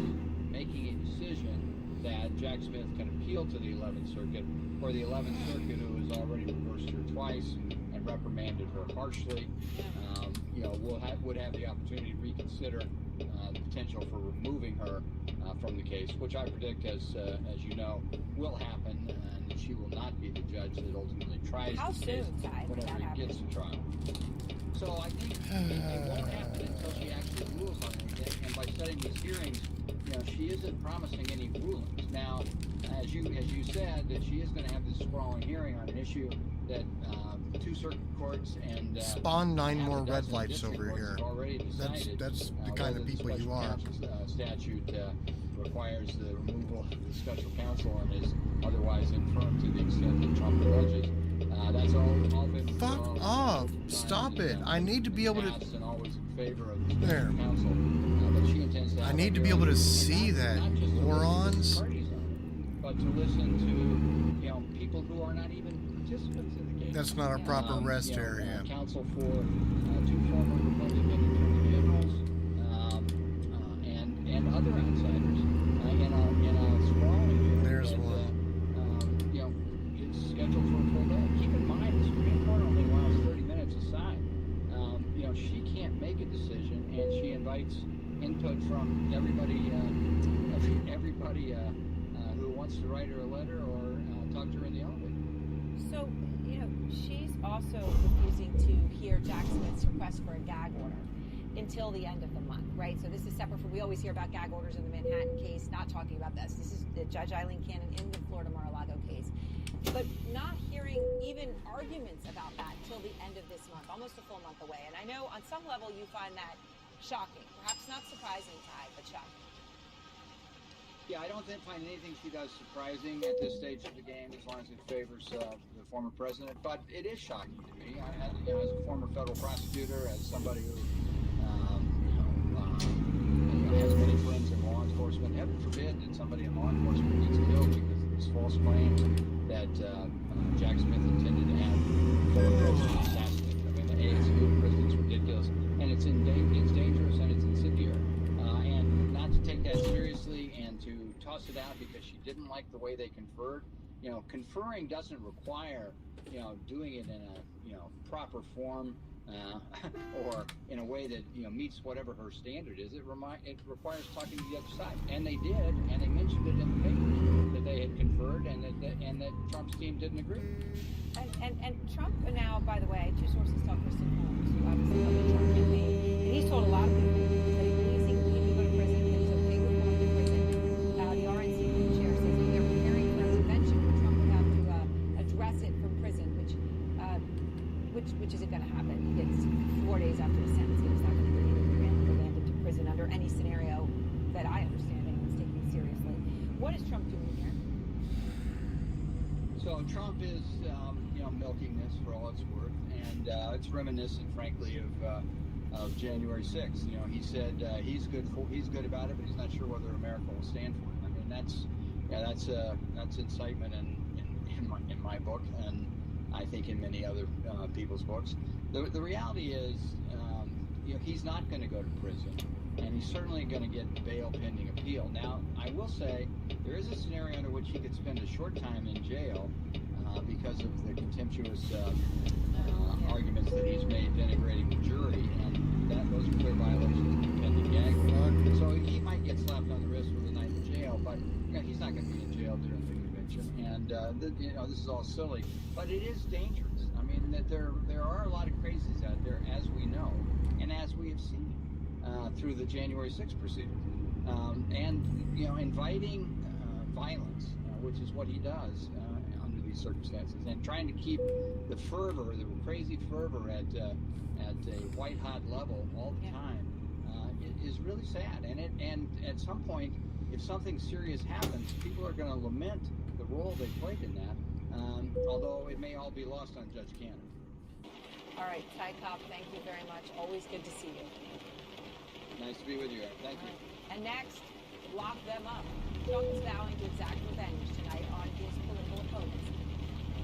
making a decision that Jack Smith can appeal to the 11th Circuit, or the 11th Circuit, who has already reversed her twice and reprimanded her harshly, would have the opportunity to reconsider the potential for removing her from the case, which I predict, as you know, will happen, and she will not be the judge that ultimately tries this case whenever it gets to trial. So I think it won't happen until she actually rules on anything, and by setting these hearings, she isn't promising any rulings. Now, as you said, that she is going to have this sprawling hearing on an issue that 2 circuit courts and spawn 9 more red lights over here. That's the kind of people you are. Statute requires the removal of the special counsel and is otherwise infirm to the extent that Trump alleges. That's all been fuck off! Stop it! I need to be able to. And always in favor of the special There. Counsel. But she intends to I need to be able to see that, morons. But to listen to people who are not even participants in the case. That's not a proper rest area. Counsel for 2 former Republican attorney generals and other outsiders in a sprawling hearing. There's one. It's scheduled for a full day. Keep in mind, the Supreme Court only allows 30 minutes aside. She can't make a decision, and she invites input from everybody who wants to write her a letter or talk to her in the elevator. So, she's also refusing to hear Jack Smith's request for a gag order until the end of the month, right? So this is separate from, we always hear about gag orders in the Manhattan case, not talking about this. This is Judge Eileen Cannon in the Florida Mar-a-Lago case. But not hearing even arguments about that till the end of this month, almost a full month away. And I know on some level you find that shocking, perhaps not surprising, Ty, but shocking. Yeah, I don't find anything she does surprising at this stage of the game, as long as it favors the former president. But it is shocking to me. As a former federal prosecutor, as somebody who has many friends in law enforcement, heaven forbid that somebody in law enforcement gets killed because of this false claim that Jack Smith intended to have former president assassinated. I mean, it's ludicrous, it's ridiculous, and it's dangerous and it's incendiary. And not to take that seriously and to toss it out because she didn't like the way they conferred. Conferring doesn't require, doing it in a, proper form or in a way that, meets whatever her standard is. It requires talking to the other side. And they did, and they mentioned it in the papers that they had conferred and that Trump's team didn't agree. And Trump now, by the way, 2 sources tell Kristen Holmes, who obviously helped the Trump campaign, and he's told a lot of people that he believes he can go to prison, that he's okay with going to prison. The RNC chair says that they're preparing for a convention where Trump would have to address it from prison, which isn't going to happen. He gets 4 days after his sentencing. He's not going to be remanded to prison under any scenario that I understand anyone's taking it seriously. What is Trump doing here? So Trump is, milking this for all it's worth, and it's reminiscent, frankly, of January 6th. He said he's good about it, but he's not sure whether America will stand for it. I mean, that's incitement in my book, and I think in many other people's books. The reality is, he's not going to go to prison, and he's certainly going to get bail pending appeal. Now, I will say there is a scenario under which he could spend a short time in jail because of the contemptuous arguments that he's made denigrating the jury, and those are clear violations of the pending gag order. So he might get slapped on the wrist with a night in jail, but he's not going to be in jail during the convention. And this is all silly, but it is dangerous. I mean, that there are seen through the January 6th proceedings. And, inviting violence, which is what he does under these circumstances, and trying to keep the fervor, the crazy fervor at a white-hot level all the time is really sad. And at some point, if something serious happens, people are going to lament the role they played in that, although it may all be lost on Judge Cannon. All right, Ty Cobb, thank you very much. Always good to see you. Nice to be with you, Aaron. Thank you. And next, lock them up. Trump is vowing to exact revenge tonight on his political opponents.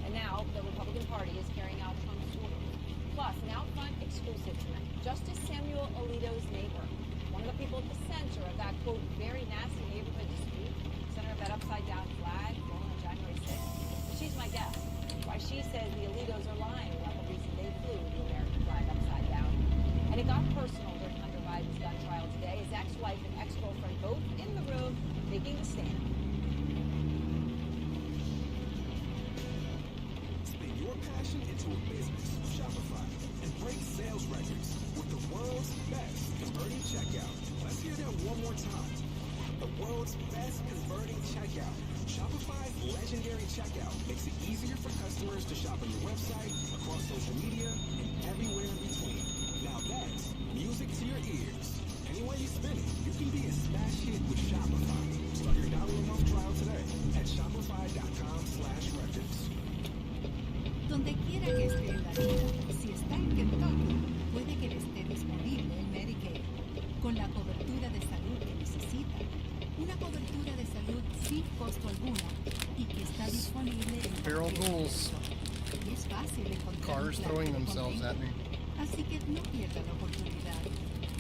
And now, the Republican Party is carrying out Trump's orders. Plus, an out-front exclusive tonight. Justice Samuel Alito's neighbor, one of the people at the center of that, quote, very nasty neighborhood dispute, center of that upside-down flag flown on January 6th. She's my guest. Why she says the Alitos are lying about the reason they flew the American flag upside down. And it got personal during Hunter Biden's gun trial today. His ex-wife and ex-girlfriend both in the room taking the stand. Spin your passion into a business with Shopify and break sales records with the world's best converting checkout. Let's hear that one more time. The world's best converting checkout. Shopify's legendary checkout makes it easier for customers to shop on your website, across social media, and everywhere in between. Now that's music to your ears. Any way you spin it, you can be a smash hit with Shopify. Start your $1 trial today at shopify.com/records. Donde quiera que esté en la vida, si está en Kentucky, puede que le esté disponible el Medicaid, con la cobertura de salud que necesita. Una cobertura de salud sin costo alguna y que está disponible en Feral ghouls. y es fácil encontrar Cars un plan throwing que le themselves convenga. at me. Así que no pierda la oportunidad.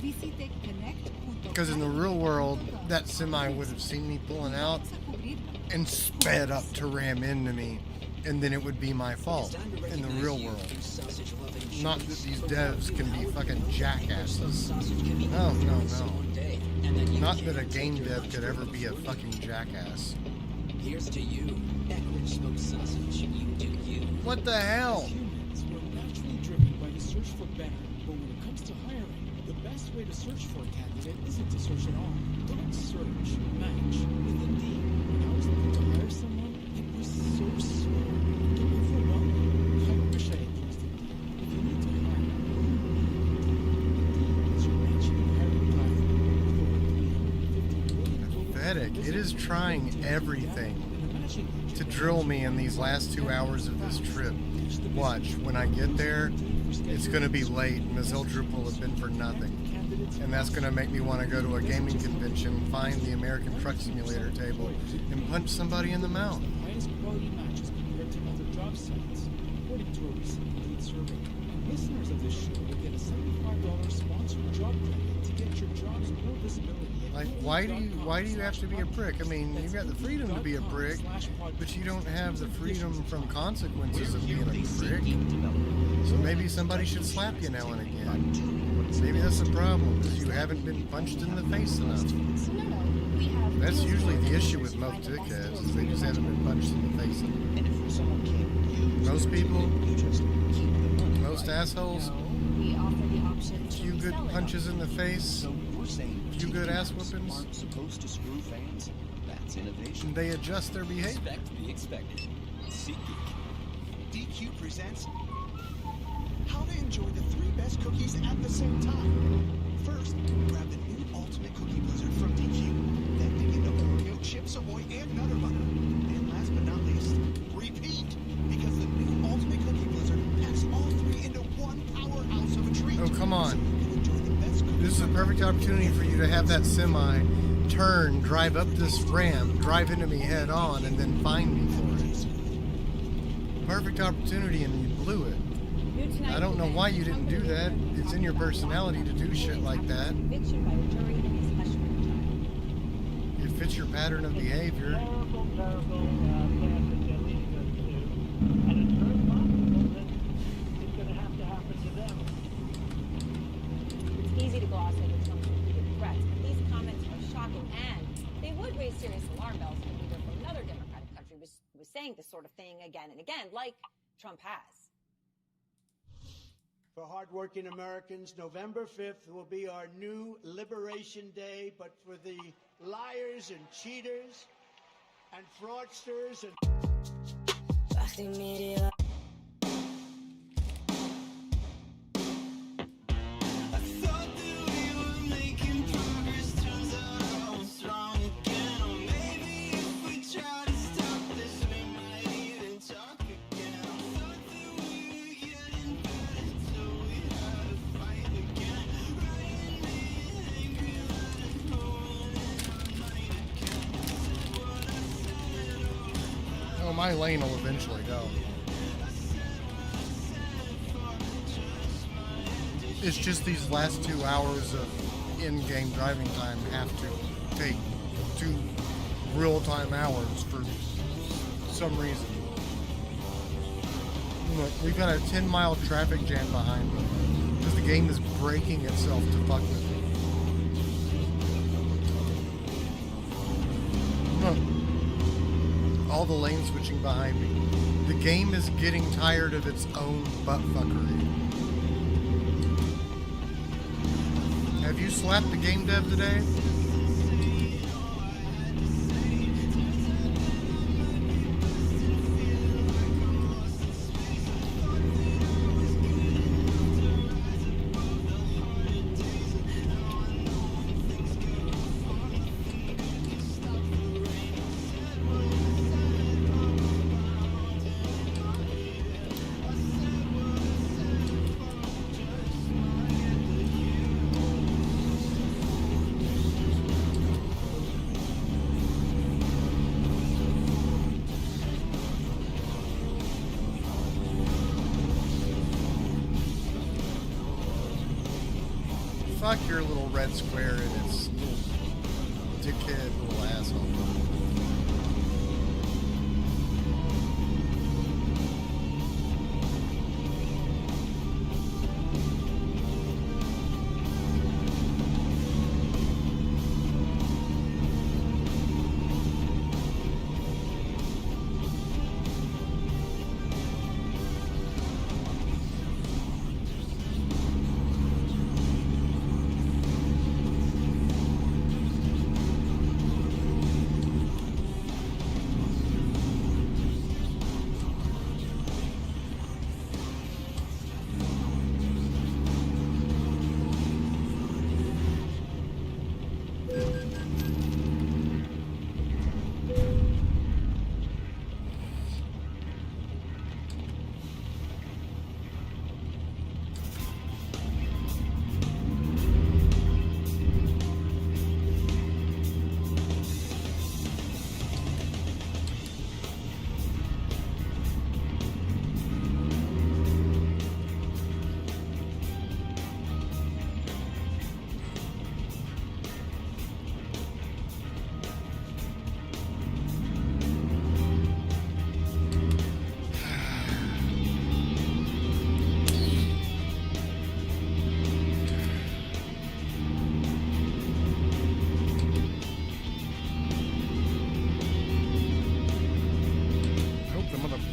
Visite connect.com. Because in the real world, that semi would have seen me pulling out and sped up to ram into me, and then it would be my fault in the real world. Not that these devs can be fucking jackasses. No, no, no. Not that a game dev could ever be a fucking jackass. Here's to you, Eckridge smoked sausage. You do you. What the hell? Humans were naturally driven by the search for better, but when it comes to hiring, the best way to search for a candidate isn't to search at all. Don't search, match with Indeed. When I was looking to hire someone, it was so slow and overwhelming. I wish I had used Indeed. If you need to hire, Indeed is your matching and hiring platform with over 350 million. Pathetic. It is trying everything to drill me in these last 2 hours of this trip. Watch, when I get there, it's going to be late and this whole trip will have been for nothing. And that's going to make me want to go to a gaming convention, find the American Truck Simulator table, and punch somebody in the mouth. Highest quality matches compared to other job sites, according to a recent Indeed survey. And listeners of this show will get a $75 sponsored job credit to get your jobs more visibility. Like, why do you have to be a prick? I mean, you've got the freedom to be a prick, but you don't have the freedom from consequences of being a prick. So maybe somebody should slap you now and again. Maybe that's the problem, because you haven't been punched in the face enough. That's usually the issue with most dickheads, is they just haven't been punched in the face enough. Most people, most assholes, a few good punches in the face, a few good ass whoopings, supposed to screw fans. That's innovation. and they adjust their behavior. Expect the expected. SeatGeek. DQ presents how to enjoy the 3 best cookies at the same time. First, grab the new Ultimate Cookie Blizzard from DQ. Then dig into Oreo, Chips Ahoy, and Nutter Butter. And last but not least, repeat, because the new Ultimate Cookie Blizzard packs all 3 into one powerhouse of a treat. Oh, come on. This is a perfect opportunity for you to have that semi turn, drive up this ramp, drive into me head on, and then find me for it. Perfect opportunity, and you blew it. I don't know why you didn't do that. It's in your personality to do shit like that. It fits your pattern of behavior. Easy to gloss over Trump's repeated threats, but these comments are shocking, and they would raise serious alarm bells if a leader from another Democratic country was saying this sort of thing again and again, like Trump has. For hardworking Americans, November 5th will be our new Liberation Day, but for the liars and cheaters and fraudsters and... Oh, my lane will eventually go. It's just these last 2 hours of in-game driving time have to take 2 real-time hours for some reason. Look, we've got a 10-mile traffic jam behind me because the game is breaking itself to fuck with me. All the lane switching behind me. The game is getting tired of its own buttfuckery. Have you slapped the game dev today? Fuck your little red square and its little dickhead little asshole.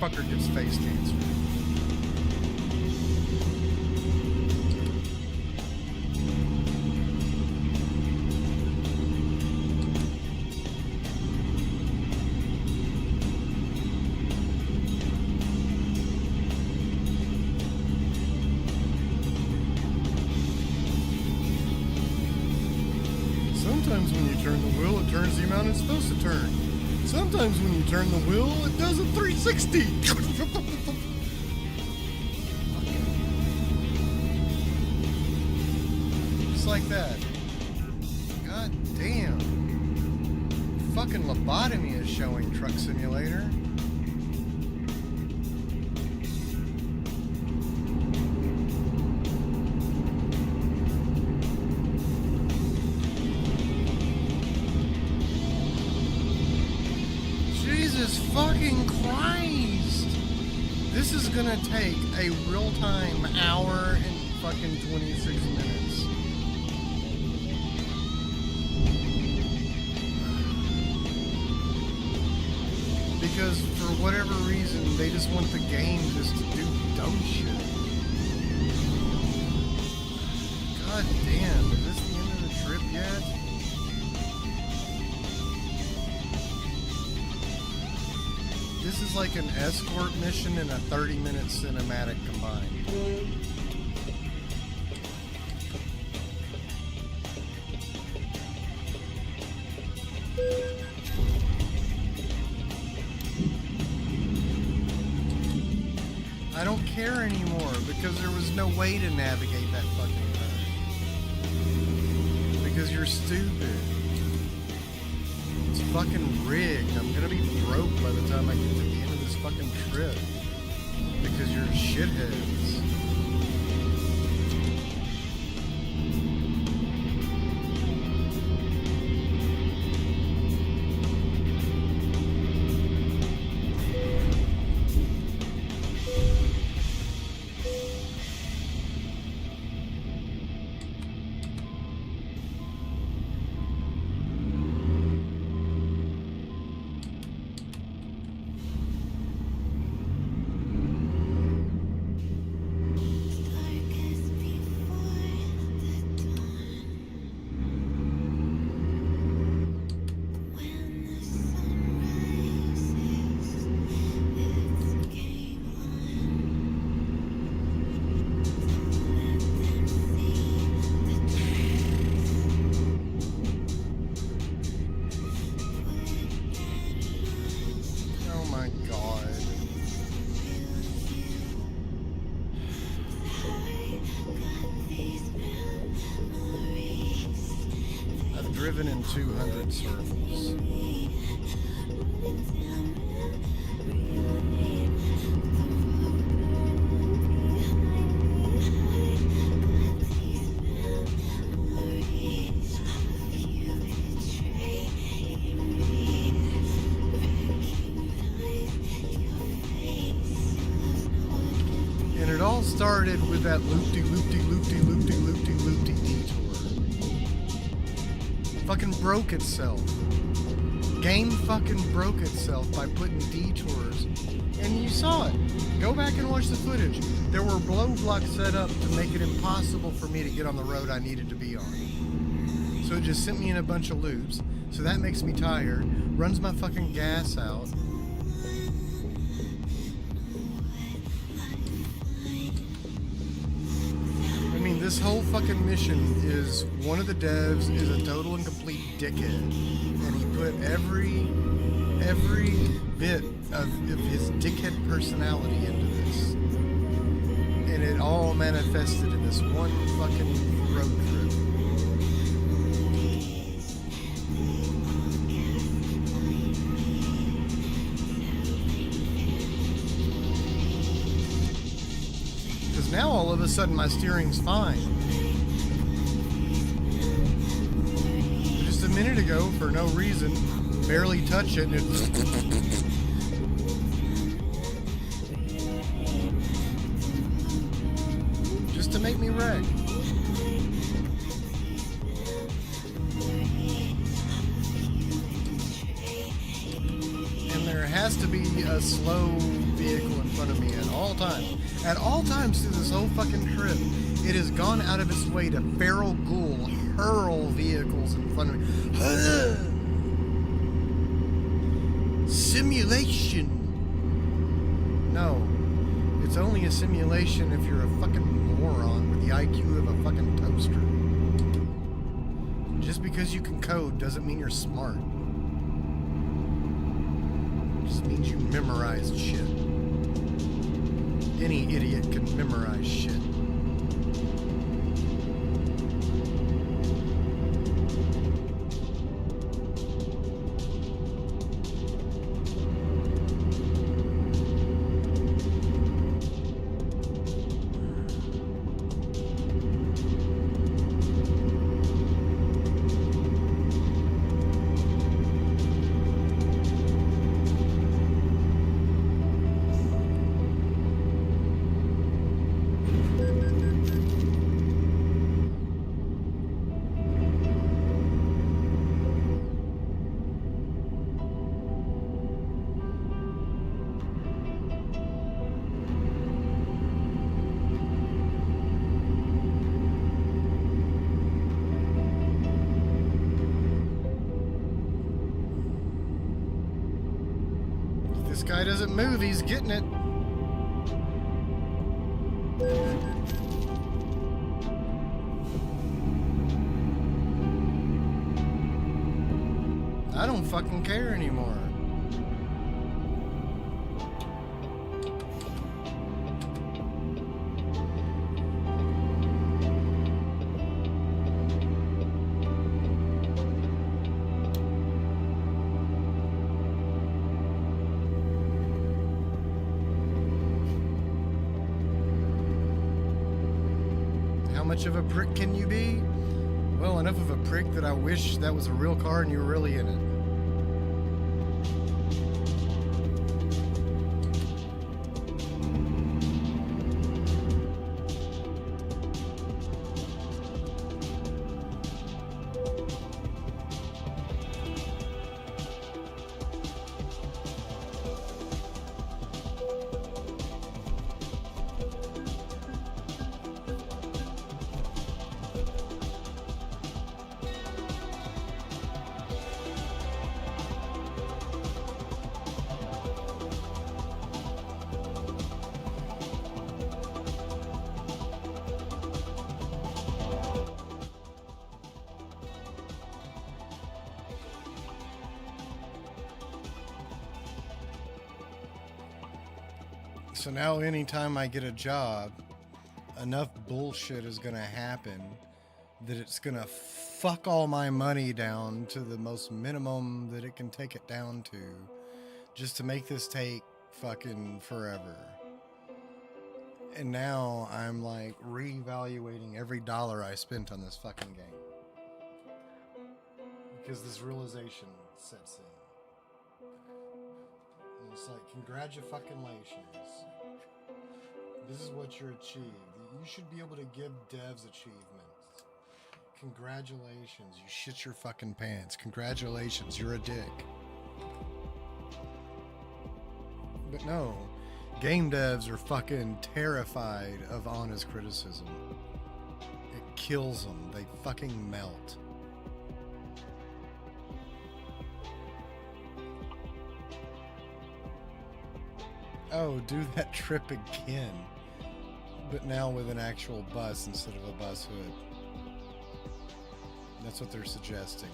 Fucker gets face cancer. Sometimes when you turn the wheel, it turns the amount it's supposed to turn. Sometimes when you turn the wheel, it does a 360. Just like that. God damn. Fucking lobotomy is showing Truck Simulator. Jesus fucking Christ! This is gonna take a real-time hour and fucking 26 minutes. Because for whatever reason, they just want the game just to do dumb shit. feels like an escort mission and a 30-minute cinematic combined. I don't care anymore because there was no way to navigate that fucking thing. Because you're stupid. It's fucking rigged. I'm gonna be broke by the time I get to the end of this fucking trip. Because you're shitheads. Driven in 200 circles. And it all started with that loopty-loopty-loopty-loopty-loopty-loopty detour. Fucking broke itself. Game fucking broke itself by putting detours. And you saw it. Go back and watch the footage. There were blow blocks set up to make it impossible for me to get on the road I needed to be on. So it just sent me in a bunch of loops. So that makes me tired. Runs my fucking gas out. This whole fucking mission is one of the devs is a total and complete dickhead, and he put every bit of his dickhead personality into this, and it all manifested in this one fucking road trip. Now all of a sudden my steering's fine. Just a minute ago, for no reason, barely touch it and it just to make me wreck. And there has to be a slow vehicle in front of me at all times. At all times through this whole fucking trip, it has gone out of its way to feral ghoul hurl vehicles in front of me. Simulation! No. It's only a simulation if you're a fucking moron with the IQ of a fucking toaster. Just because you can code doesn't mean you're smart. It just means you memorized shit. Any idiot can memorize shit. This guy doesn't move, he's getting it. I don't fucking care anymore. How much of a prick can you be? Well, enough of a prick that I wish that was a real car and you were really in it. So now anytime I get a job, enough bullshit is gonna happen that it's gonna fuck all my money down to the most minimum that it can take it down to, just to make this take fucking forever. And now I'm like reevaluating every dollar I spent on this fucking game, because this realization sets in. And it's like, congratulations. This is what you're achieved. You should be able to give devs achievements. Congratulations, you shit your fucking pants. Congratulations, you're a dick. But no, game devs are fucking terrified of honest criticism. It kills them. They fucking melt. Oh, do that trip again. But now with an actual bus instead of a bus hood. That's what they're suggesting.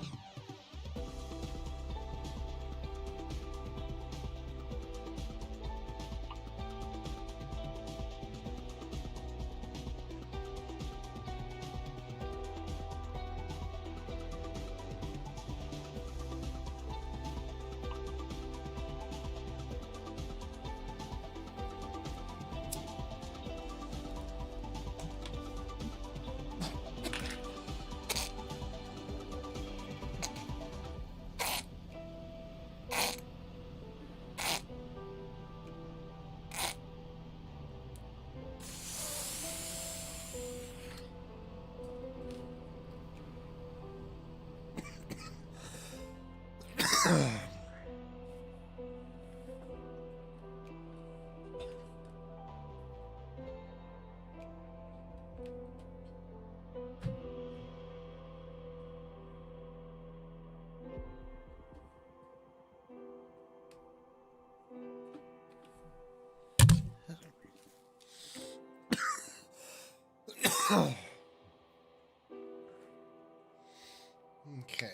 Okay.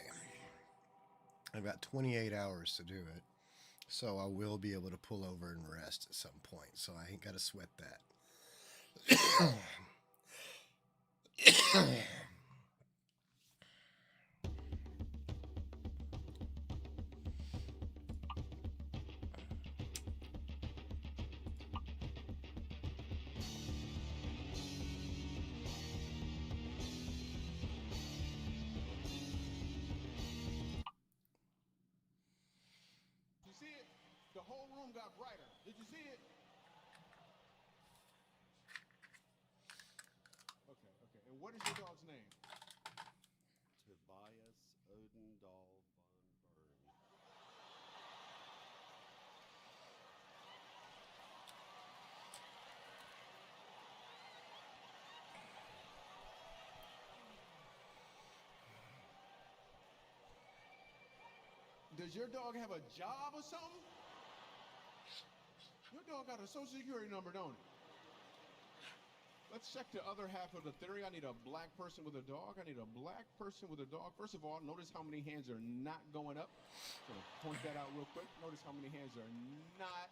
I've got 28 hours to do it, so I will be able to pull over and rest at some point, so I ain't got to sweat that. The whole room got brighter. Did you see it? Okay. And what is your dog's name? Tobias Odendahl von Bern. Does your dog have a job or something? dog got a social security number, don't it? Let's check the other half of the theory. I need a black person with a dog. I need a black person with a dog. First of all, notice how many hands are not going up. I'm gonna point that out real quick. Notice how many hands are not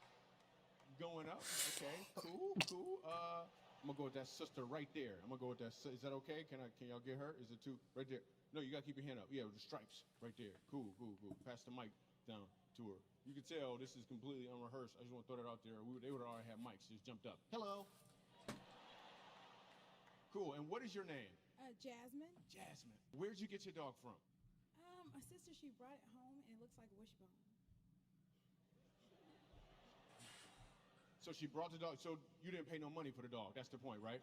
going up. Okay, cool. I'm gonna go with that sister right there. I'm gonna go with that. Is that okay? Can y'all get her? Is it two right there? No, you gotta keep your hand up. Yeah, with the stripes right there. Cool. Pass the mic down to her. You can tell this is completely unrehearsed. I just want to throw that out there. They would already have mics. Just jumped up. Hello. Cool. And what is your name? Jasmine. Jasmine. Where'd you get your dog from? My sister, she brought it home, and it looks like a wishbone. So she brought the dog. So you didn't pay no money for the dog. That's the point, right?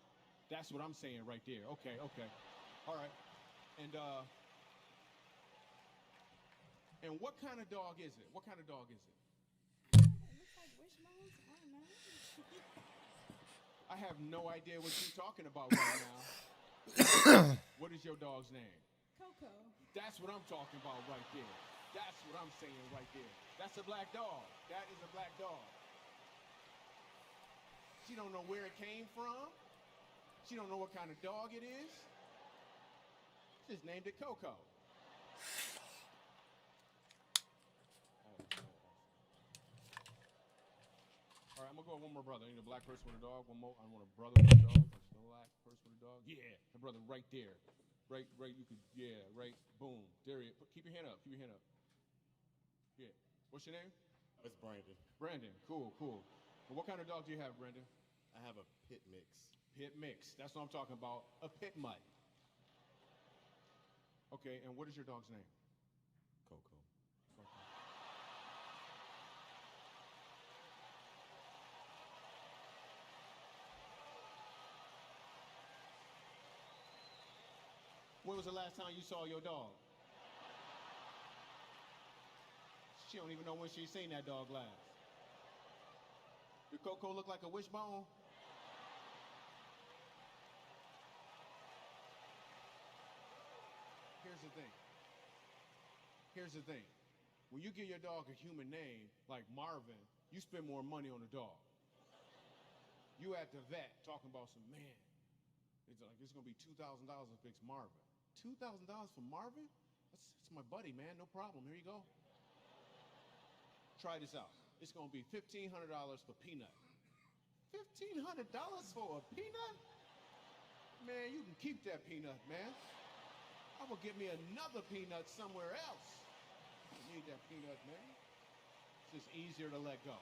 That's what I'm saying right there. Okay. All right. And what kind of dog is it? What kind of dog is it? It looks like wishbones. I don't know. I have no idea what you're talking about right now. What is your dog's name? Coco. That's what I'm talking about right there. That's what I'm saying right there. That's a black dog. That is a black dog. She don't know where it came from. She don't know what kind of dog it is. She just named it Coco. All right, I'm gonna go with one more brother. I need a black person with a dog. One more. I want a brother with a dog. A black person with a dog. Yeah, a brother right there. Right. You could. Yeah. Right. Boom. There he is. Keep your hand up. Yeah. What's your name? It's Brandon. Brandon. Cool. And what kind of dog do you have, Brandon? I have a pit mix. Pit mix. That's what I'm talking about. A pit mutt. Okay. And what is your dog's name? Coco. When was the last time you saw your dog? She don't even know when she seen that dog last. Did Coco look like a wishbone? Here's the thing. When you give your dog a human name, like Marvin, you spend more money on the dog. You at the vet talking about some, man, it's gonna be $2,000 to fix Marvin. $2,000 for Marvin? That's my buddy, man. No problem. Here you go. Try this out. It's gonna be $1,500 for Peanut. $1,500 for a peanut? Man, you can keep that peanut, man. I'm gonna get me another peanut somewhere else. I need that peanut, man. It's just easier to let go.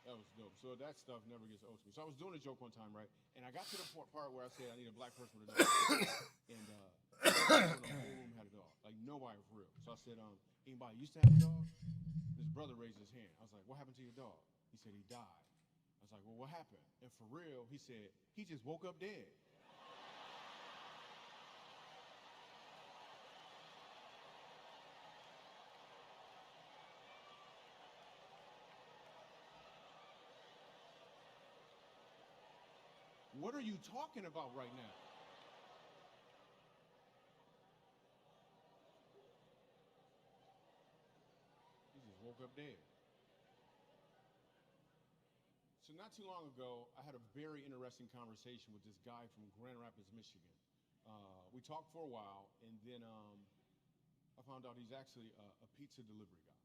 That was dope. So that stuff never gets old to me. So I was doing a joke one time, right? And I got to the part where I said I need a black person with a dog. And the whole room had a dog. Like nobody for real. So I said, anybody used to have a dog? His brother raised his hand. I was like, what happened to your dog? He said he died. I was like, well, what happened? And for real, he said, he just woke up dead. What are you talking about right now? He just woke up dead. So not too long ago, I had a very interesting conversation with this guy from Grand Rapids, Michigan. We talked for a while, and then I found out he's actually a pizza delivery guy.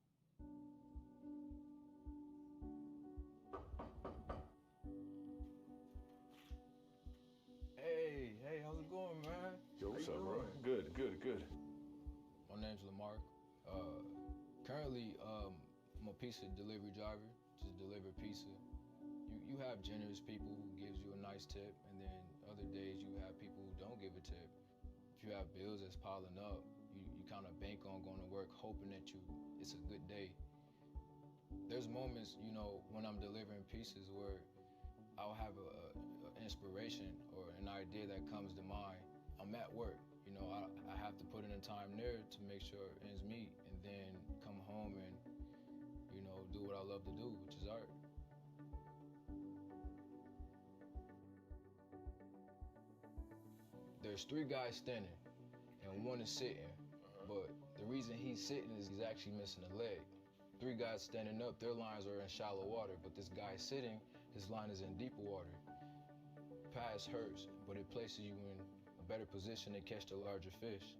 Hey, how's it going, man? Yo, what's up, bro? Good. My name's Lamar. Currently, I'm a pizza delivery driver. Just deliver pizza. You have generous people who gives you a nice tip, and then other days you have people who don't give a tip. If you have bills that's piling up, you kind of bank on going to work hoping that it's a good day. There's moments, when I'm delivering pizzas where I'll have a inspiration or an idea that comes to mind. I'm at work, I have to put in the time there to make sure it ends meet, and then come home and, do what I love to do, which is art. There's 3 guys standing, and one is sitting, but the reason he's sitting is he's actually missing a leg. 3 guys standing up, their lines are in shallow water, but this guy sitting, his line is in deeper water. Pass hurts, but it places you in a better position to catch the larger fish.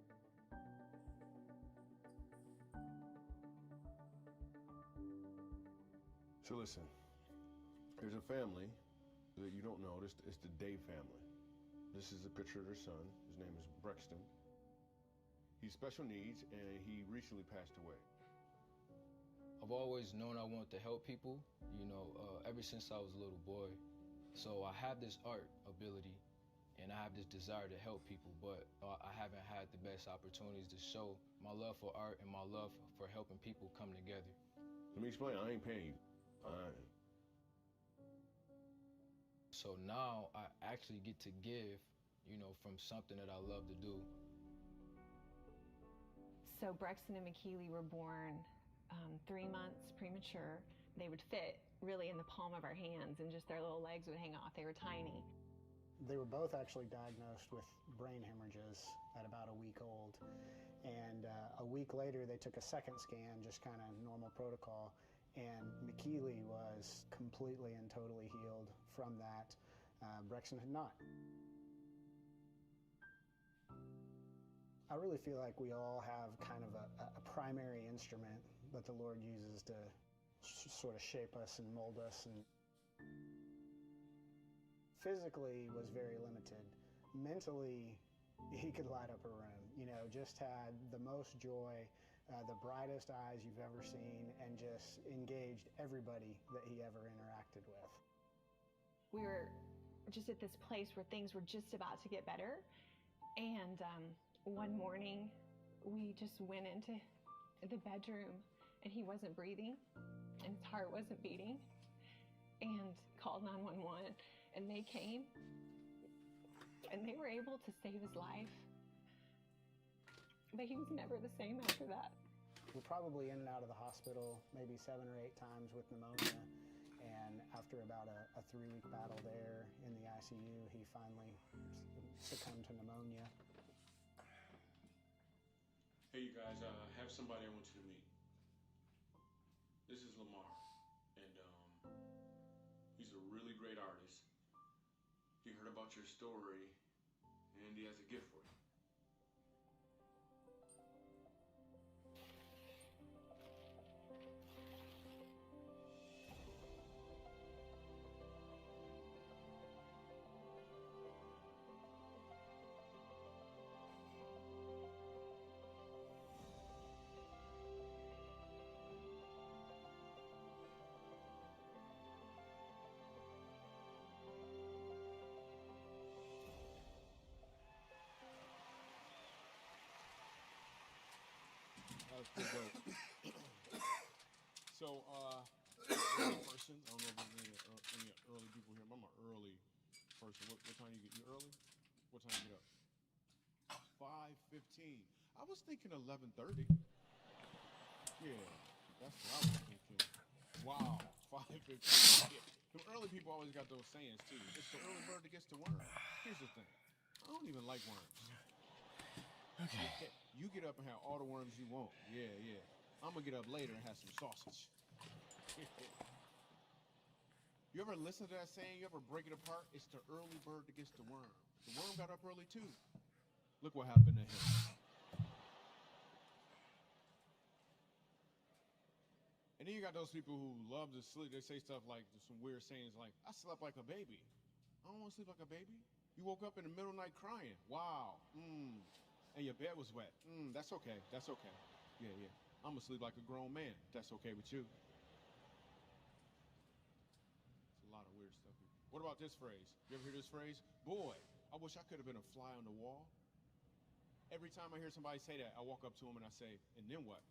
So listen, there's a family that you don't know. It's the Day family. This is a picture of their son. His name is Brexton. He's special needs, and he recently passed away. I've always known I wanted to help people, ever since I was a little boy. So I have this art ability, and I have this desire to help people, but I haven't had the best opportunities to show my love for art and my love for helping people come together. Let me explain. I ain't paying you. So now I actually get to give, from something that I love to do. So Brexton and McKeely were born 3 months premature. They would fit really in the palm of our hands, and just their little legs would hang off. They were tiny. They were both actually diagnosed with brain hemorrhages at about a week old. And a week later, they took a second scan, just kind of normal protocol. And McKeely was completely and totally healed from that. Brexton had not. I really feel like we all have kind of a primary instrument that the Lord uses to sort of shape us and mold us. And physically was very limited. Mentally, he could light up a room. Just had the most joy, the brightest eyes you've ever seen, and just engaged everybody that he ever interacted with. We were just at this place where things were just about to get better, and one morning we just went into the bedroom and he wasn't breathing and his heart wasn't beating, and called 911, and they came and they were able to save his life, but he was never the same after that. We're probably in and out of the hospital maybe 7 or 8 times with pneumonia, and after about a 3-week battle there in the ICU, he finally succumbed to pneumonia. Hey, you guys, I have somebody I want you to meet. This is Lamar, and he's a really great artist. He heard about your story, and he has a gift for you. That's pretty dope. So, early person, I don't know if there's any early people here, but I'm an early person. What time you get? You early? What time you get up? 5:15. I was thinking 11:30. Yeah, that's what I was thinking. Wow, 5:15. Yeah. Them early people always got those sayings too. It's the early bird that gets the worm. Here's the thing. I don't even like worms. Okay. You get up and have all the worms you want. Yeah. I'm gonna get up later and have some sausage. You ever listen to that saying? You ever break it apart? It's the early bird that gets the worm. The worm got up early too. Look what happened to him. And then you got those people who love to sleep. They say stuff like some weird sayings like, I slept like a baby. I don't want to sleep like a baby. You woke up in the middle of the night crying. Wow. And your bed was wet. That's okay. That's okay. Yeah. I'm going to sleep like a grown man. That's okay with you. It's a lot of weird stuff. What about this phrase? You ever hear this phrase? Boy, I wish I could have been a fly on the wall. Every time I hear somebody say that, I walk up to them and I say, and then what?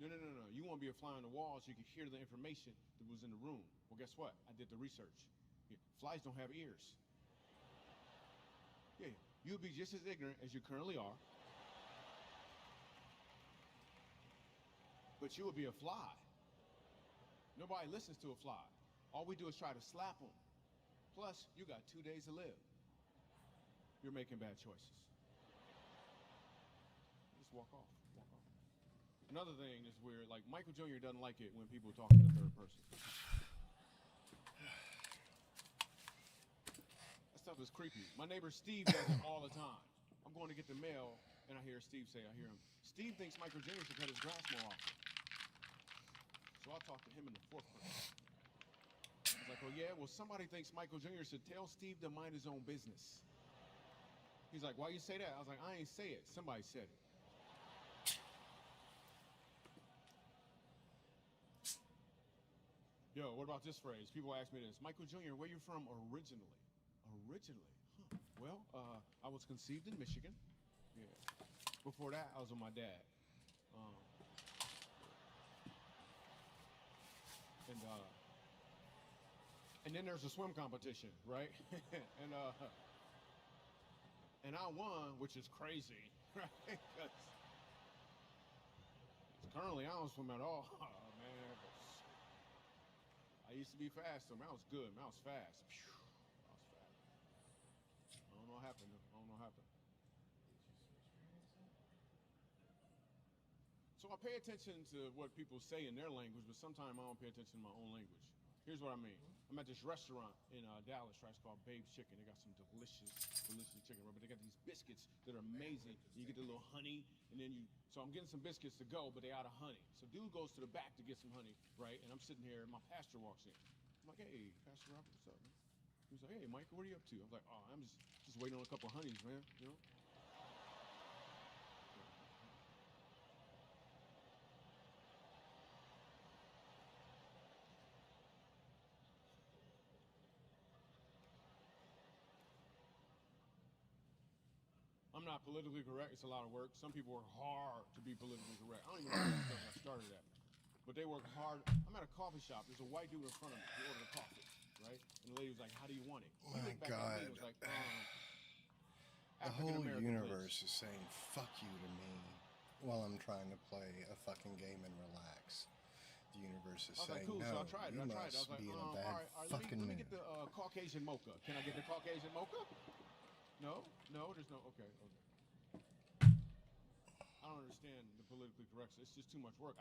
No. You want to be a fly on the wall so you can hear the information that was in the room. Well, guess what? I did the research. Yeah, flies don't have ears. Yeah, you'll be just as ignorant as you currently are. But you will be a fly. Nobody listens to a fly. All we do is try to slap them. Plus, you got 2 days to live. You're making bad choices. Just walk off. Another thing that's weird, like Michael Jr. doesn't like it when people talk in the third person. That stuff is creepy. My neighbor Steve does it all the time. I'm going to get the mail, and I hear Steve say, I hear him, Steve thinks Michael Jr. should cut his grass more often. So I'll talk to him in the fourth person. I was like, well, yeah, well, somebody thinks Michael Jr. should tell Steve to mind his own business. He's like, why you say that? I was like, I ain't say it. Somebody said it. Yo, what about this phrase? People ask me this. Michael Jr., where you from originally? Originally? Huh. Well, I was conceived in Michigan. Yeah. Before that, I was with my dad. And then there's a swim competition, right? and I won, which is crazy, right? Because currently I don't swim at all. Oh, man. I used to be fast, so man, I was good. Man, I was fast. Phew. I was fast. I don't know what happened. So I pay attention to what people say in their language, but sometimes I don't pay attention to my own language. Here's what I mean. I'm at this restaurant in Dallas, right? It's called Babe's Chicken. They got some delicious chicken, right? But they got these biscuits that are amazing. You get the little honey, and then so I'm getting some biscuits to go, but they out of honey. So dude goes to the back to get some honey, right? And I'm sitting here, and my pastor walks in. I'm like, hey, Pastor Robert, what's up, man? He's like, hey, Michael, what are you up to? I'm like, oh, I'm just waiting on a couple of honeys, man, you know? I'm not politically correct. It's a lot of work. Some people work hard to be politically correct. I don't even know where I started at. But they work hard. I'm at a coffee shop. There's a white dude in front of me. He ordered a coffee, right? And the lady was like, how do you want it? He looked back at me and was like, the whole universe is saying fuck you to me while I'm trying to play a fucking game and relax. The universe is saying, cool, no, so I tried you it. must be in a bad fucking let me mood. get the Caucasian mocha. Can I get the Caucasian mocha? No, there's no, okay. I don't understand the politically correct. It's just too much work.